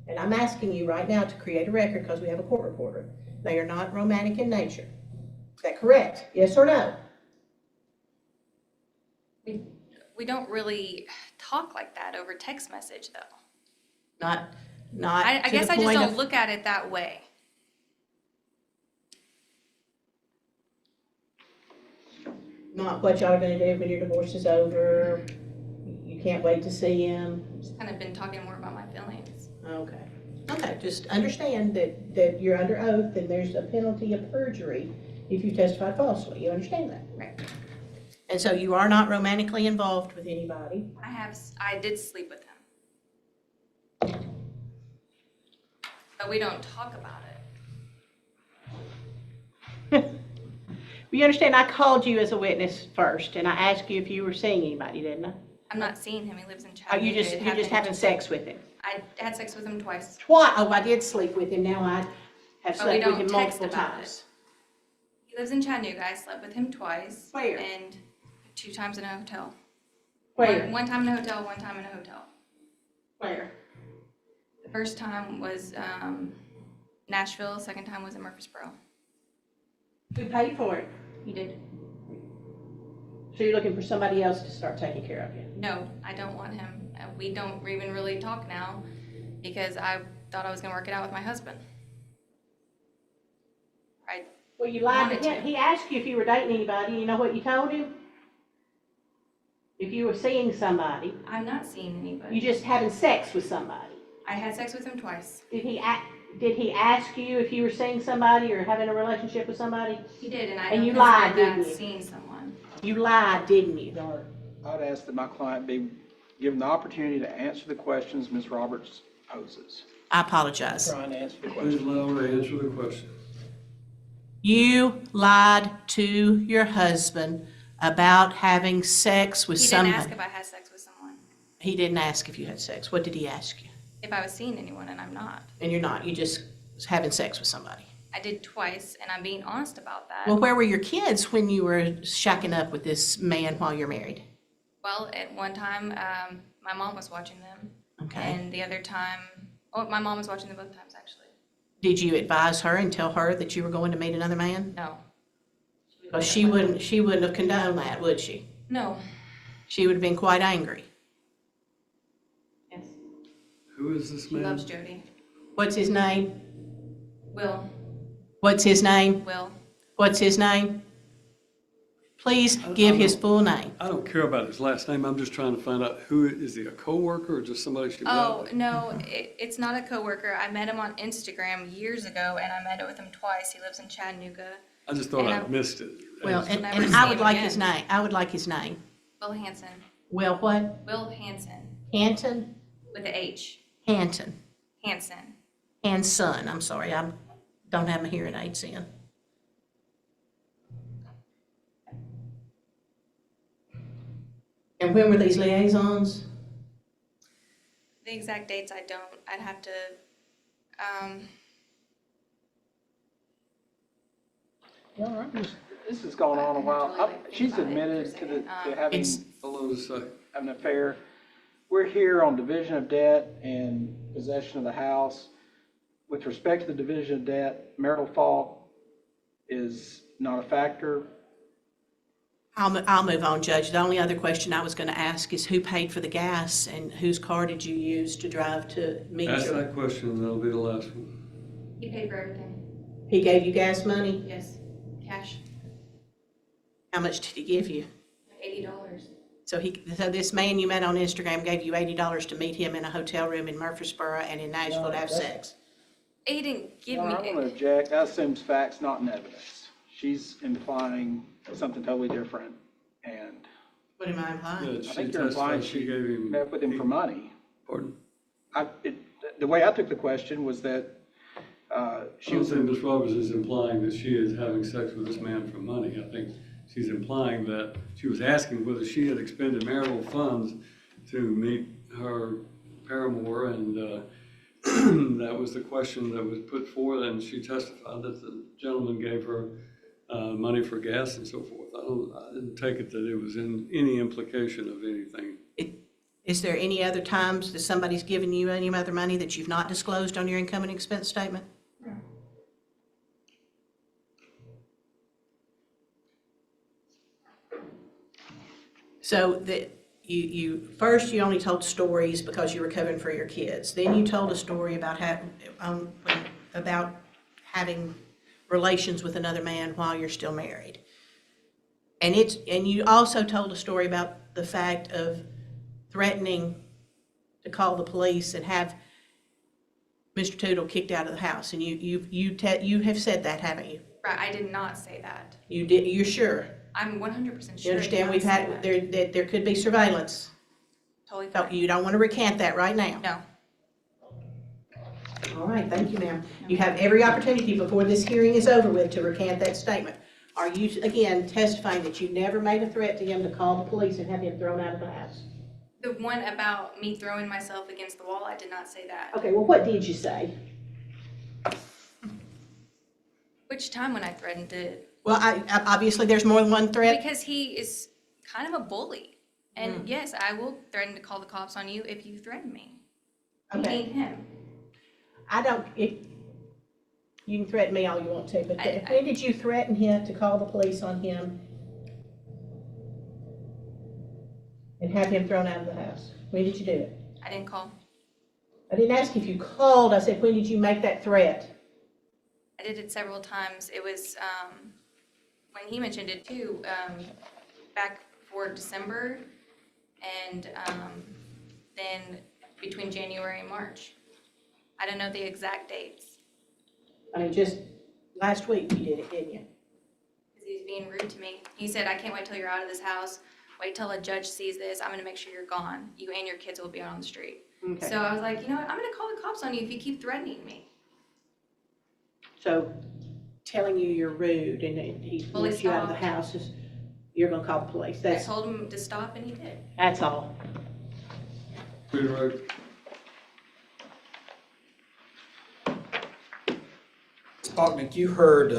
And I'm asking you right now to create a record because we have a court reporter. They are not romantic in nature. Is that correct? Yes or no? we don't really talk like that over text message, though. Not I to guess the I just point don't of- look at it that way. Not what y'all are gonna do when your divorce is over. You can't wait to see him. Just kind of been talking more about my feelings. Okay. Okay, just understand that you're under oath and there's a penalty of perjury if you testify falsely. You understand that? Right. And so you are not romantically involved with anybody. I did sleep with him. But we don't talk about it. You understand, I called you as a witness first, and I asked you if you were seeing anybody, didn't I? I'm not seeing him, he lives in Oh, Chattanooga. you're just It having happened- sex with him? I had sex with him twice. Twice, oh, I did sleep with him, now I have But we slept with don't him text multiple about times. He lives in Chattanooga, I slept with him twice. Where? And 2 times in a hotel. Where? One time in a hotel, 1 time in a hotel. Where? The first time was Nashville, second time was in Murfreesboro. Who paid for it? He did. So you're looking for somebody else to start taking care of you? No, I don't want him. We don't even really talk now because I thought I was gonna work it out with my husband. Well, you lied Wanted to him. to. He asked you if you were dating anybody, you know what you told him? If you were seeing somebody, I'm not seeing anybody. you just having sex with somebody. I had sex with him twice. Did he ask you if you were seeing somebody or having a relationship with somebody? He did, and I And don't you consider lied, that didn't you? seeing someone. You lied, didn't you? I'd ask that my client be given the opportunity to answer the questions Ms. Roberts poses. I apologize. Trying to answer the Please question. allow her to answer the question. You lied to your husband about having sex with He didn't someone. ask if I had sex with someone, He didn't ask if you had sex. What did he ask you? if I was seeing anyone, and I'm not. And you're not, you just was having sex with somebody. I did twice, and I'm being honest about that. Well, where were your kids when you were shacking up with this man while you're married? Well, at one time, my mom was watching them, Okay. and the other time, oh, my mom was watching them both times, actually. Did you advise her and tell her that you were going to meet another man? No. Because she wouldn't have condoned that, would she? No. She would have been quite angry. Yes. Who is this He man? loves Jody. What's his name? Will. What's his name? Will. What's his name? Please give his full name. I don't care about his last name. I'm just trying to find out is he a coworker or just somebody she Oh, met? no, it's not a coworker. I met him on Instagram years ago, and I met with him twice. He lives in Chattanooga. I just thought and I I- missed it. Well, and never I seen would him like his again. name. I would like his name. Will Hanson. Will what? Will Hanson, Hanson? with a H. Hanson. Hanson. Hanson, I'm sorry, I don't have my hearing aids in. And when were these liaisons? The exact dates I don't. I'd have to, This has gone on a while. Really think She's about it for a admitted to second. having It's- Hold on a second. an affair. We're here on division of debt and possession of the house. With respect to the division of debt, marital fault is not a factor. I'll move on, Judge. The only other question I was going to ask is who paid for the gas and whose car did you use to drive to meet Ask your? that question and that'll be the last one. he paid for everything. He gave you gas money? Yes. Cash. How much did he give you? $80. So this man you met on Instagram gave you $80 to meet him in a hotel room in Murfreesboro and in Nashville to have sex. He didn't give Your Honor, I'm me. going to object. That assumes facts, not in evidence. She's implying something totally different. And What am I implying? Yeah, I she think you're implying testified she gave him. met with him for money. Pardon? the way I took the question was that she I was, don't think Ms. Roberts is implying that she is having sex with this man for money. I think she's implying that she was asking whether she had expended marital funds to meet her paramour, and that was the question that was put forth, and she testified that the gentleman gave her money for gas and so forth. I didn't take it that it was in any implication of anything. Is there any other times that somebody's given you any other money that you've not disclosed on your income and expense statement? So that first you only told stories because you were covering for your kids. Then you told a story about about having relations with another man while you're still married. And you also told a story about the fact of threatening to call the police and have Mr. Tootle kicked out of the house. And you have said that, haven't you? Right, I did not say that. You did, you're sure? I'm 100% sure. You I understand did we've not say had, that. there could be surveillance. Totally So fine. you don't want to recant that right now? No. All right, thank you, ma'am. You have every opportunity before this hearing is over with to recant that statement. Are you, again, testifying that you never made a threat to him to call the police and have him thrown out of the house? The one about me throwing myself against the wall, I did not say that. Okay, well, what did you say? Which time when I threatened it? Well, obviously, there's more than one threat. Because he is kind of a bully. And yes, I will threaten to call the cops on you if you threaten me. Okay. Me, him. You can threaten me all you want to, but I- when did you threaten him to call the police on him and have him thrown out of the house? When did you do it? I didn't call. I didn't ask if you called, I said, when did you make that threat? I did it several times. It was, when he mentioned it too, back for December and, then between January and March. I don't know the exact dates. I mean, just last week you did it, didn't you? Because he was being rude to me. He said, I can't wait till you're out of this house. Wait till a judge sees this. I'm gonna make sure you're gone. You and your kids will be out on the street. Okay. So I was like, you know what? I'm gonna call the cops on you if you keep threatening me. So telling you you're rude and he Well, wants it's you out of the not. house, you're gonna call the police. I That's, told him to stop and he did. that's all. Redirect. Spotnik, you heard,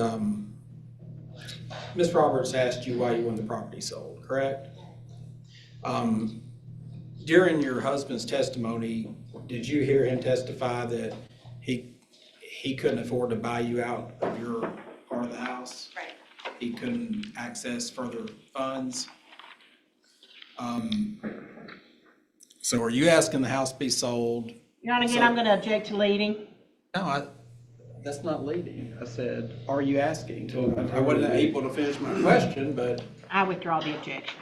Ms. Roberts asked you why you wanted the property sold, correct? During your husband's testimony, did you hear him testify that he couldn't afford to buy you out of your part of the house? Right. He couldn't access further funds? So are you asking the house be sold? Your Honor, again, I'm going to object to leading. No, that's not leading. I said, are you asking? I wasn't able to finish my question, but. I withdraw the objection.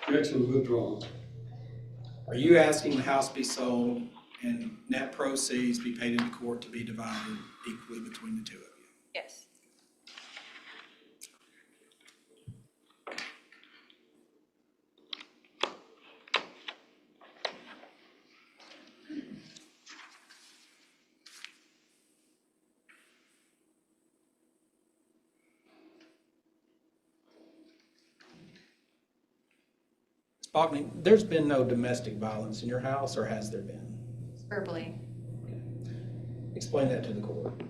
Objection withdrawn. Are you asking the house be sold and net proceeds be paid into court to be divided equally between the two of you? Yes. Spotnik, there's been no domestic violence in your house, or has there been? Verbally. Explain that to the court.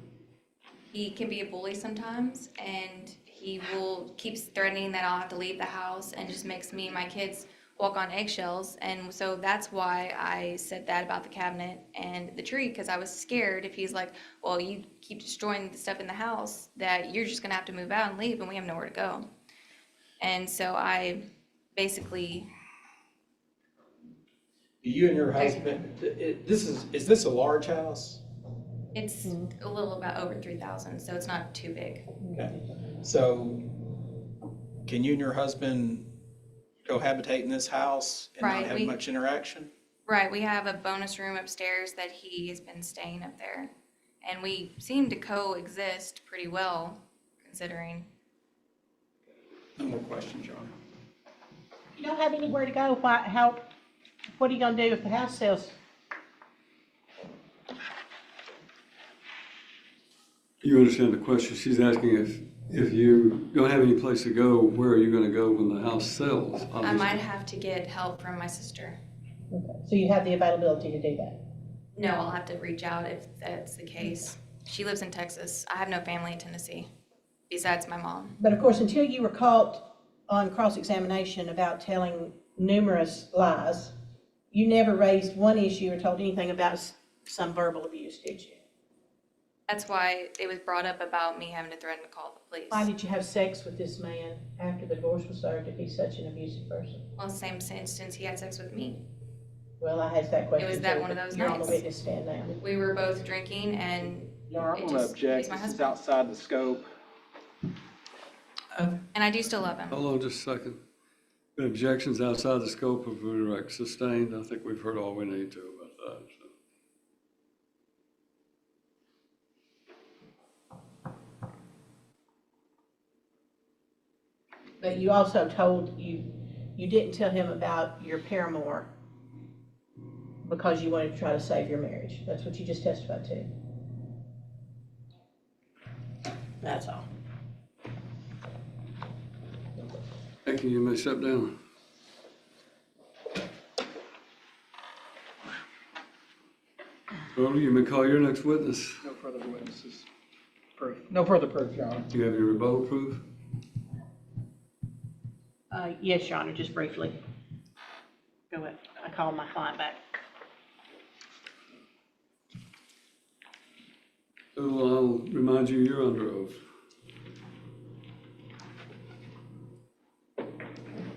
He can be a bully sometimes, and he will keeps threatening that I'll have to leave the house, and just makes me and my kids walk on eggshells. And so that's why I said that about the cabinet and the tree, because I was scared if he's like, well, you keep destroying the stuff in the house, that you're just gonna have to move out and leave, and we have nowhere to go. And so I basically, You and your husband, is this a large house? it's a little about over 3,000, so it's not too big. Okay. So can you and your husband cohabitate in this house and not Right, have we- much interaction? Right, we have a bonus room upstairs that he has been staying up there. And we seem to coexist pretty well, considering. No more questions, Your Honor. You don't have anywhere to go, what are you going to do if the house sells? You understand the question? She's asking if you don't have any place to go, where are you gonna go when the house sells? I obviously. might have to get help from my sister. Okay. So you have the availability to do that? No, I'll have to reach out if that's the case. She lives in Texas. I have no family in Tennessee, besides my mom. But of course, until you were caught on cross-examination about telling numerous lies, you never raised one issue or told anything about some verbal abuse, did you? That's why it was brought up about me having to threaten to call the police. Why did you have sex with this man after the divorce was served if he's such an abusive person? Well, same instance, he had sex with me. Well, I asked that question. was that too, one of but those You're on the nights. witness stand now. We were both drinking and, Your Honor, It I'm going to just- object. he's my This is husband. outside the scope. and I do still love him. Hold on just a second. The objections outside the scope of redirect sustained. I think we've heard all we need to about that. So. But you also told, you didn't tell him about your paramour because you wanted to try to save your marriage. That's what you just testified to. That's all. Thank you. You may step down. Earl, you may call your next witness. No further witnesses. Proof. No further proof, Your Honor. Do you have any rebuttal proof? Yes, Your Honor, just briefly. Go ahead. I called my client back. So I'll remind you, you're under oath.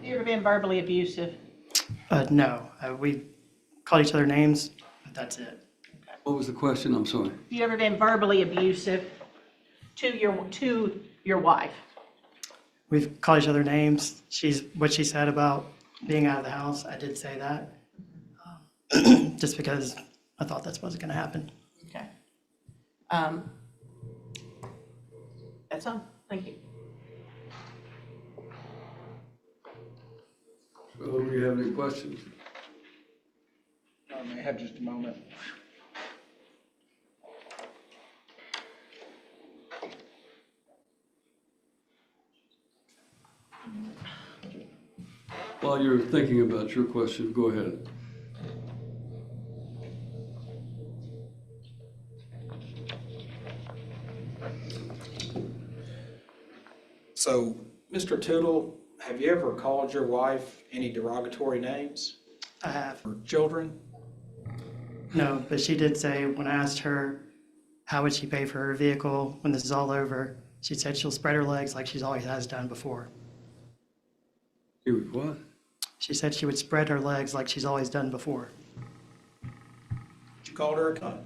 You ever been verbally abusive? No, we called each other names, but that's it. What was the question? I'm sorry. You ever been verbally abusive to your wife? We've called each other names. What she said about being out of the house, I did say that. Just because I thought that's what's gonna happen. Okay. That's all. Thank you. So do you have any questions? Your Honor, may I have just a moment? While you're thinking about your question, go ahead. So, Mr. Tootle, have you ever called your wife any derogatory names I have. or children? No, but she did say, when I asked her, how would she pay for her vehicle when this is all over? She said she'll spread her legs like she's always has done before. You would what? She said she would spread her legs like she's always done before. You called her a cunt?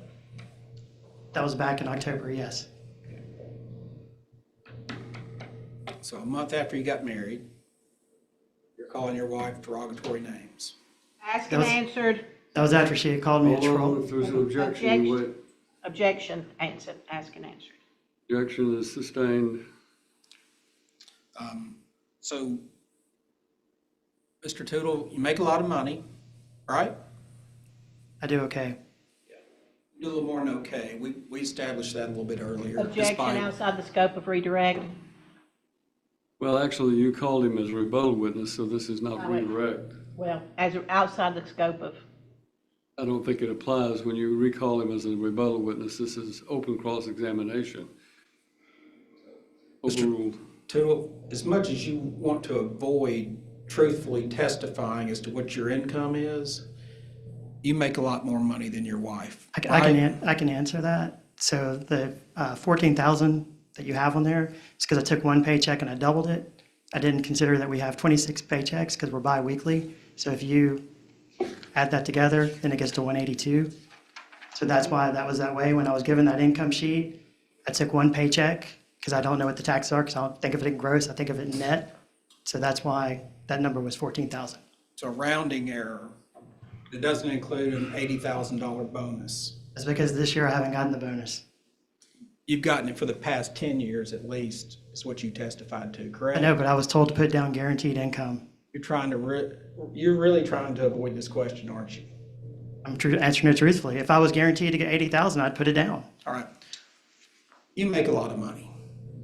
That was back in October, yes. So a month after you got married, you're calling your wife derogatory names. Asked That and was- answered. That was after she had called me a Hold on, troll. if there's an objection, you wait. Objection, answered, asked and answered. Objection is sustained. So, Mr. Tootle, you make a lot of money, right? I do okay. You do a little more than okay. We established that a little bit earlier. Objection despite- outside the scope of redirect. Well, actually, you called him as a rebuttal witness, so this is not Oh, wait. redirect. Well, as outside the scope of, I don't think it applies when you recall him as a rebuttal witness. This is open cross-examination. Overruled. Tootle, as much as you want to avoid truthfully testifying as to what your income is, you make a lot more money than your wife. I right? can answer that. So the 14,000 that you have on there, it's because I took one paycheck and I doubled it. I didn't consider that we have 26 paychecks because we're bi-weekly. So if you add that together, then it gets to 182. So that's why that was that way. When I was given that income sheet, I took one paycheck because I don't know what the taxes are, because I don't think of it in gross, I think of it in net. So that's why that number was 14,000. It's a rounding error. It doesn't include an $80,000 bonus. That's because this year I haven't gotten the bonus. You've gotten it for the past 10 years at least, is what you testified to, correct? I know, but I was told to put down guaranteed income. You're really trying to avoid this question, aren't you? I'm answering it truthfully. If I was guaranteed to get 80,000, I'd put it down. All right. You make a lot of money.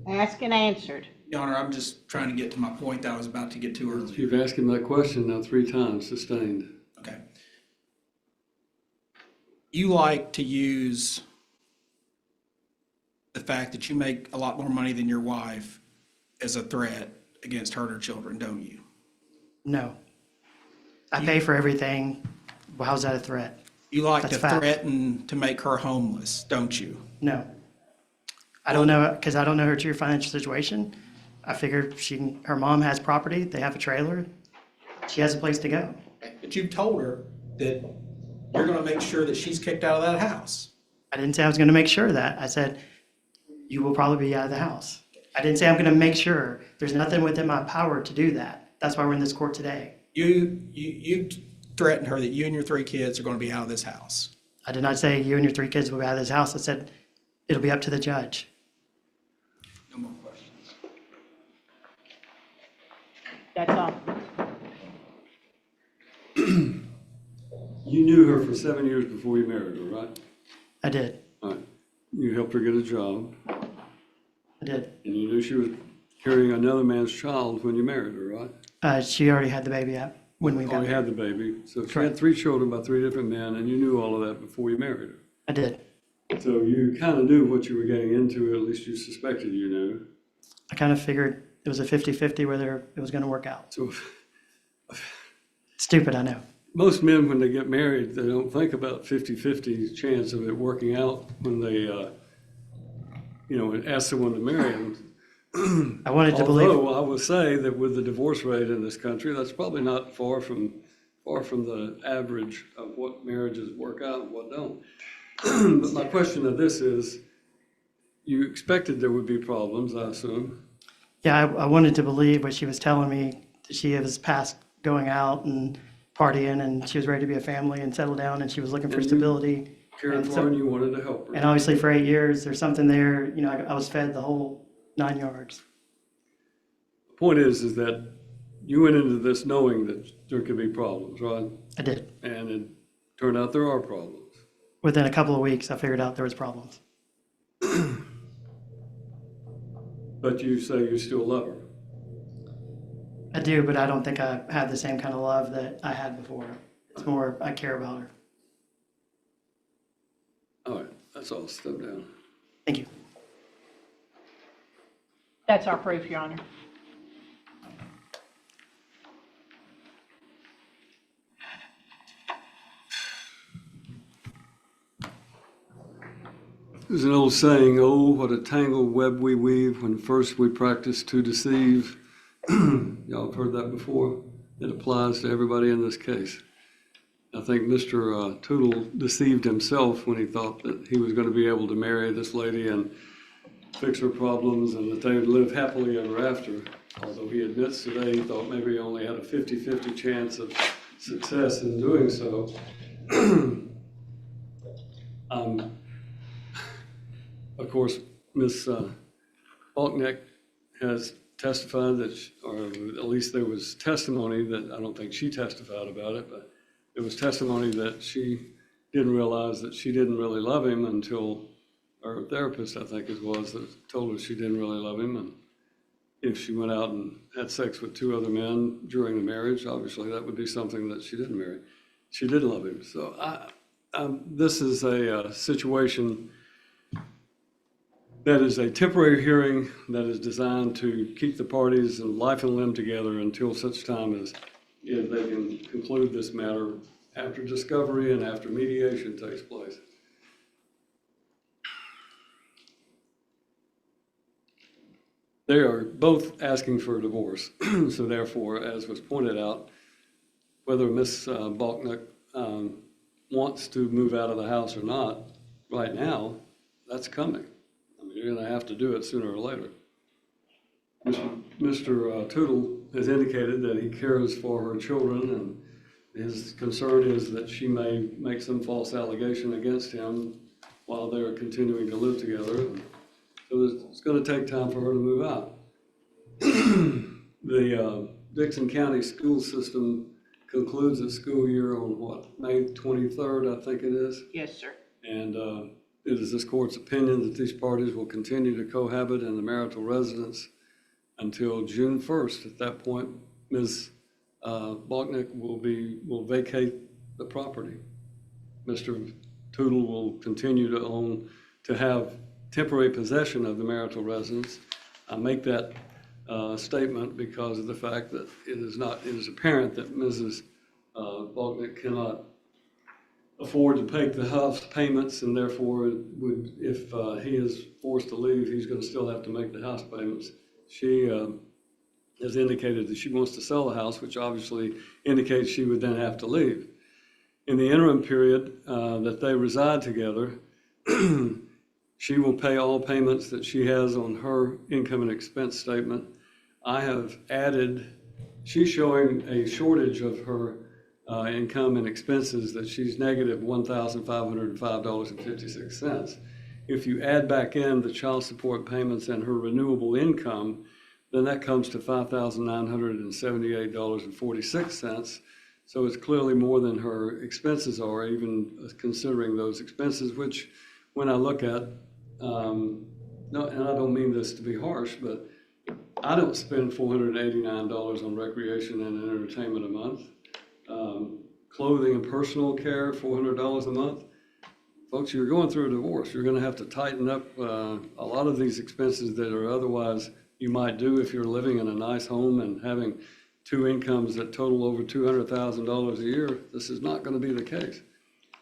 Asked and answered. Your Honor, I'm just trying to get to my point that I was about to get to earlier. You've asked him that question now 3 times, sustained. Okay. You like to use the fact that you make a lot more money than your wife as a threat against her and her children, don't you? No. I pay for everything. Well, how's that a threat? You like That's to fact. threaten to make her homeless, don't you? No. I don't know, because I don't know her true financial situation. I figured her mom has property, they have a trailer, she has a place to go. But you've told her that you're gonna make sure that she's kicked out of that house. I didn't say I was gonna make sure of that. I said, you will probably be out of the house. I didn't say I'm gonna make sure. There's nothing within my power to do that. That's why we're in this court today. You threatened her that you and your 3 kids are gonna be out of this house. I did not say you and your 3 kids will be out of this house. I said, it'll be up to the judge. No more questions. That's all. You knew her for 7 years before you married her, right? I did. All right. You helped her get a job, I did. and you knew she was carrying another man's child when you married her, right? She already had the baby out when we got Already married. had the baby, so she had Correct. 3 children by 3 different men, and you knew all of that before you married her. I did. So you kind of knew what you were getting into, at least you suspected you knew. I kind of figured it was a 50-50 whether it was going to work out. So Stupid, I know. most men, when they get married, they don't think about 50-50 chance of it working out when they, ask someone to marry them. I wanted to believe. Although I would say that with the divorce rate in this country, that's probably not far from the average of what marriages work out and what don't. But my question of this is, you expected there would be problems, I assume. Yeah, I wanted to believe what she was telling me. She was past going out and partying, and she was ready to be a family and settle down, and she was looking for And you- stability. Cared And for so- her and you wanted to help her. And obviously for 8 years, there's something there, I was fed the whole 9 yards. The point is that you went into this knowing that there could be problems, right? I did. And it turned out there are problems. Within a couple of weeks, I figured out there was problems. But you say you still love her. I do, but I don't think I have the same kind of love that I had before. It's more, I care about her. All right, that's all. Step down. Thank you. That's our proof, Your Honor. There's an old saying, oh, what a tangled web we weave when first we practice to deceive. Y'all have heard that before? It applies to everybody in this case. I think Mr. Tootle deceived himself when he thought that he was going to be able to marry this lady and fix her problems and that they would live happily ever after. Although he admits today he thought maybe he only had a 50-50 chance of success in doing so. Of course, Ms. Balknecht has testified that, or at least there was testimony that, I don't think she testified about it, but there was testimony that she didn't realize that she didn't really love him until her therapist, I think it was, that told her she didn't really love him. And if she went out and had sex with 2 other men during the marriage, obviously that would be something that she didn't marry. She did love him. So this is a situation that is a temporary hearing that is designed to keep the parties in life and limb together until such time as if they can conclude this matter after discovery and after mediation takes place. They are both asking for a divorce. So therefore, as was pointed out, whether Ms. Balknecht wants to move out of the house or not, right now, that's coming. I mean, you're going to have to do it sooner or later. Mr. Tootle has indicated that he cares for her children, and his concern is that she may make some false allegation against him while they're continuing to live together. So it's going to take time for her to move out. The Dixon County school system concludes its school year on what, May 23rd, I think it is. Yes, sir. And it is this court's opinion that these parties will continue to cohabit in the marital residence until June 1st. At that point, Ms. Bachnick will vacate the property. Mr. Tootle will continue to have temporary possession of the marital residence. I make that statement because of the fact that it is apparent that Mrs. Bachnick cannot afford to pay the house payments, and therefore if he is forced to leave, he's going to still have to make the house payments. She has indicated that she wants to sell the house, which obviously indicates she would then have to leave. In the interim period that they reside together, she will pay all payments that she has on her income and expense statement. I have added, she's showing a shortage of her income and expenses, that she's negative $1,505.56. If you add back in the child support payments and her renewable income, then that comes to $5,978.46. So it's clearly more than her expenses are, even considering those expenses, which when I look at, no, and I don't mean this to be harsh, but I don't spend $489 on recreation and entertainment a month. Clothing and personal care, $400 a month. Folks, you're going through a divorce. You're going to have to tighten up a lot of these expenses that are otherwise you might do if you're living in a nice home and having two incomes that total over $200,000 a year. This is not going to be the case.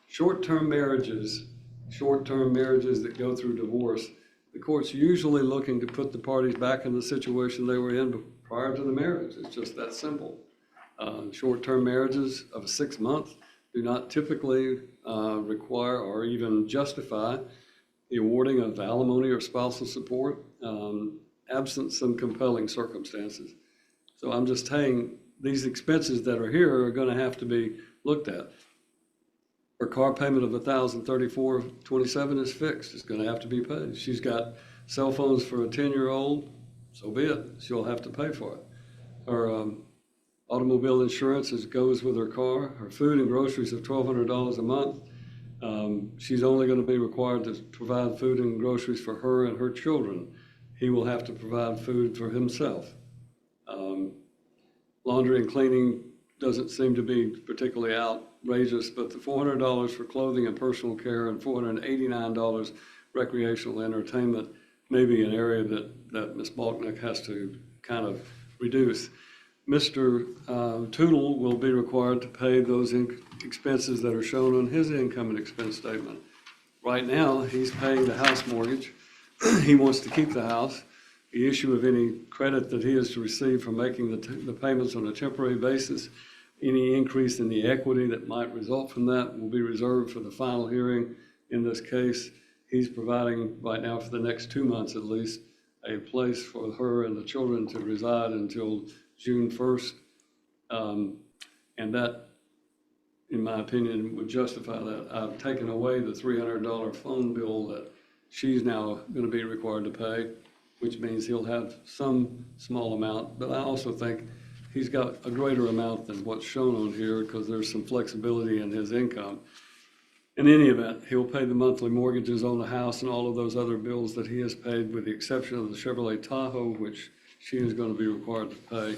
Short-term marriages that go through divorce, the court's usually looking to put the parties back in the situation they were in prior to the marriage. It's just that simple. Short-term marriages of 6 months do not typically require or even justify the awarding of alimony or spousal support, absent some compelling circumstances. So I'm just saying these expenses that are here are going to have to be looked at. Her car payment of $1,034.27 is fixed. It's going to have to be paid. She's got cell phones for a 10-year-old, so be it. She'll have to pay for it. Her automobile insurance goes with her car. Her food and groceries of $1,200 a month. She's only going to be required to provide food and groceries for her and her children. He will have to provide food for himself. Laundry and cleaning doesn't seem to be particularly outrageous, but the $400 for clothing and personal care and $489 recreational entertainment may be an area that Ms. Bachnick has to kind of reduce. Mr. Tootle will be required to pay those expenses that are shown on his income and expense statement. Right now, he's paying the house mortgage. He wants to keep the house. The issue of any credit that he is to receive from making the payments on a temporary basis, any increase in the equity that might result from that will be reserved for the final hearing in this case. He's providing right now for the next 2 months at least a place for her and the children to reside until June 1st. And that, in my opinion, would justify that. I've taken away the $300 phone bill that she's now going to be required to pay, which means he'll have some small amount. But I also think he's got a greater amount than what's shown on here because there's some flexibility in his income. In any event, he'll pay the monthly mortgages on the house and all of those other bills that he has paid, with the exception of the Chevrolet Tahoe, which she is going to be required to pay.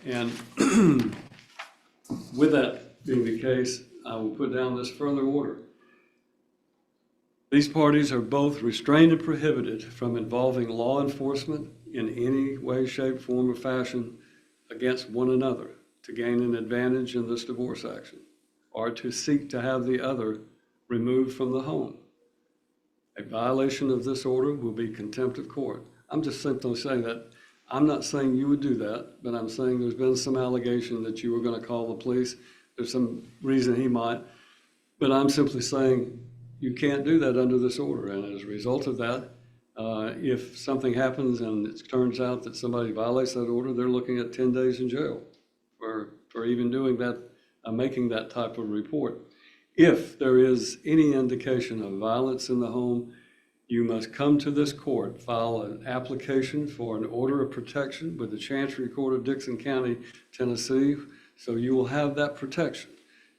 And with that being the case, I will put down this further order. These parties are both restrained and prohibited from involving law enforcement in any way, shape, form, or fashion against one another to gain an advantage in this divorce action, or to seek to have the other removed from the home. A violation of this order will be contempt of court. I'm just simply saying that. I'm not saying you would do that, but I'm saying there's been some allegation that you were going to call the police. There's some reason he might, but I'm simply saying you can't do that under this order. And as a result of that, if something happens and it turns out that somebody violates that order, they're looking at 10 days in jail for even doing that, making that type of report. If there is any indication of violence in the home, you must come to this court, file an application for an order of protection with the Chancery Court of Dixon County, Tennessee, so you will have that protection.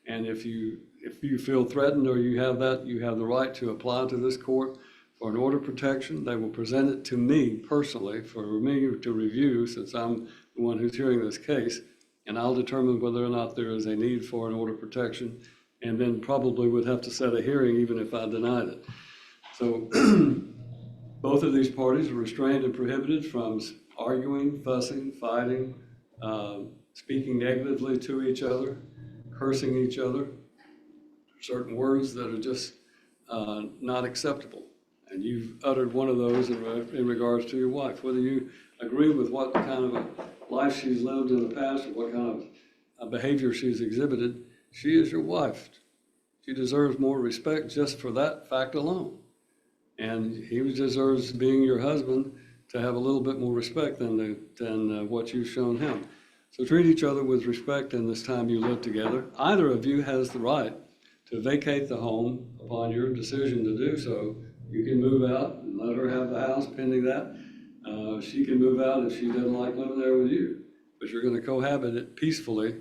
And if you if you feel threatened or you have the right to apply to this court for an order of protection. They will present it to me personally for me to review, since I'm the one who's hearing this case, and I'll determine whether or not there is a need for an order of protection, and then probably would have to set a hearing even if I denied it. So both of these parties are restrained and prohibited from arguing, fussing, fighting, speaking negatively to each other, cursing each other, certain words that are just not acceptable. And you've uttered one of those in regards to your wife. Whether you agree with what kind of a life she's lived in the past or what kind of behavior she's exhibited, she is your wife. She deserves more respect just for that fact alone. And he deserves, being your husband, to have a little bit more respect than what you've shown him. So treat each other with respect in this time you live together. Either of you has the right to vacate the home upon your decision to do so. You can move out and let her have the house pending that. She can move out if she doesn't like living there with you. But you're going to cohabit it peacefully.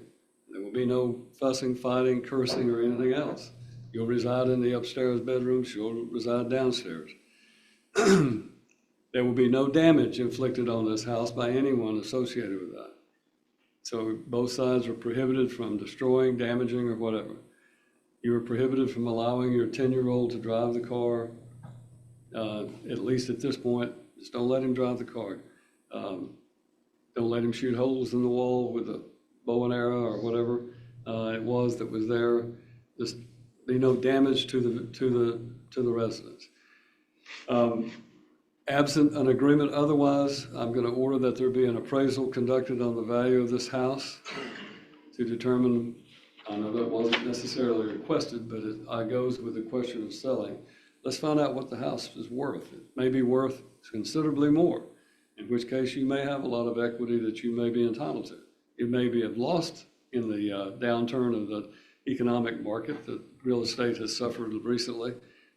There will be no fussing, fighting, cursing, or anything else. You'll reside in the upstairs bedroom. She'll reside downstairs. There will be no damage inflicted on this house by anyone associated with that. So both sides are prohibited from destroying, damaging, or whatever. You are prohibited from allowing your 10-year-old to drive the car, at least at this point. Just don't let him drive the car. Don't let him shoot holes in the wall with a bow and arrow or whatever it was that was there. Just be no damage to the residents. Absent an agreement otherwise, I'm going to order that there be an appraisal conducted on the value of this house to determine, I know that wasn't necessarily requested, but it goes with the question of selling. Let's find out what the house is worth. It may be worth considerably more, in which case you may have a lot of equity that you may be entitled to. It may be lost in the downturn of the economic market that real estate has suffered recently.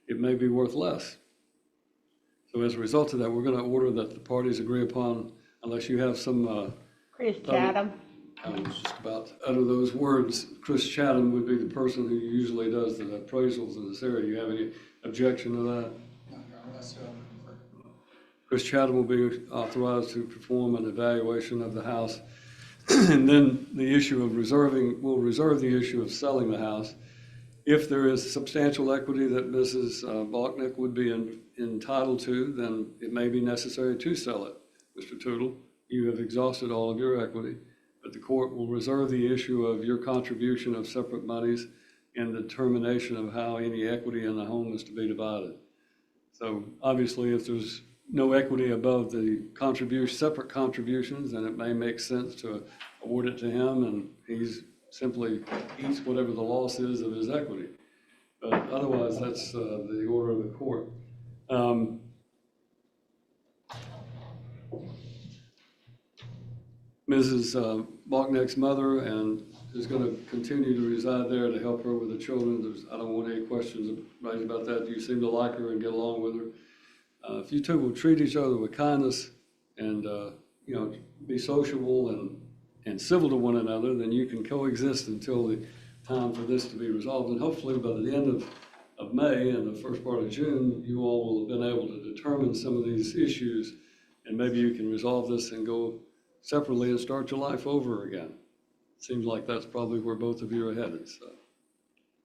It may be worth less. So as a result of that, we're going to order that the parties agree upon, unless you have some, Chris Chatham. I was just about to utter those words. Chris Chatham would be the person who usually does the appraisals in this area. Do you have any objection to that? Chris Chatham will be authorized to perform an evaluation of the house. And then the issue of we'll reserve the issue of selling the house. If there is substantial equity that Mrs. Bachnick would be entitled to, then it may be necessary to sell it. Mr. Tootle, you have exhausted all of your equity, but the court will reserve the issue of your contribution of separate monies and the determination of how any equity in the home is to be divided. So obviously, if there's no equity above the separate contributions, then it may make sense to award it to him, and he's simply eats whatever the loss is of his equity. But otherwise, that's the order of the court. Mrs. Bachnick's mother is going to continue to reside there to help her with the children. I don't want any questions raised about that. You seem to like her and get along with her. If you two will treat each other with kindness and be sociable and civil to one another, then you can coexist until the time for this to be resolved. And hopefully by the end of May and the first part of June, you all will have been able to determine some of these issues, and maybe you can resolve this and go separately and start your life over again. Seems like that's probably where both of you are headed. So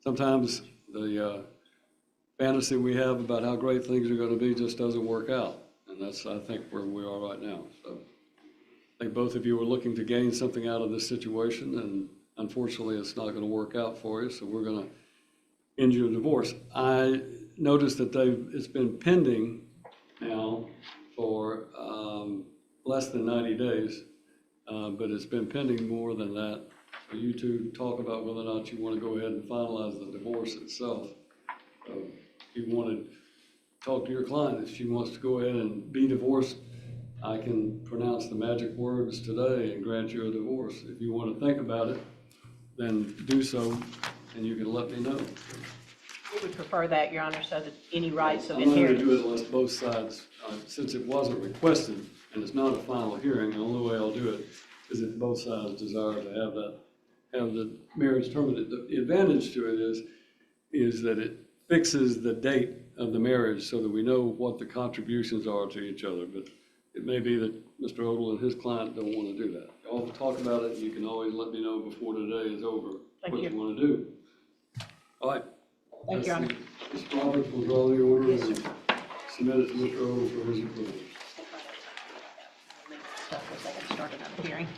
sometimes the fantasy we have about how great things are going to be just doesn't work out. And that's, I think, where we are right now. So I think both of you are looking to gain something out of this situation, and unfortunately, it's not going to work out for you, so we're going to end your divorce. I noticed that it's been pending now for less than 90 days, but it's been pending more than that. So you two talk about whether or not you want to go ahead and finalize the divorce itself. So if you want to talk to your client, if she wants to go ahead and be divorced, I can pronounce the magic words today and grant you a divorce. If you want to think about it, then do so, and you can let me know. We would prefer that, Your Honor, so that any rights of I'm not going to do inheritance. it unless both sides, since it wasn't requested and it's not a final hearing, the only way I'll do it is if both sides desire to have the marriage terminated. The advantage to it is is that it fixes the date of the marriage so that we know what the contributions are to each other. But it may be that Mr. Odell and his client don't want to do that. Y'all talk about it, and you can always let me know before today is over Thank what you. you want to do. All right. Thank you, Your Honor. Mr. Roberts will draw the order and submit it to Mr. Odell for his approval. Stuff was they had started on the hearing.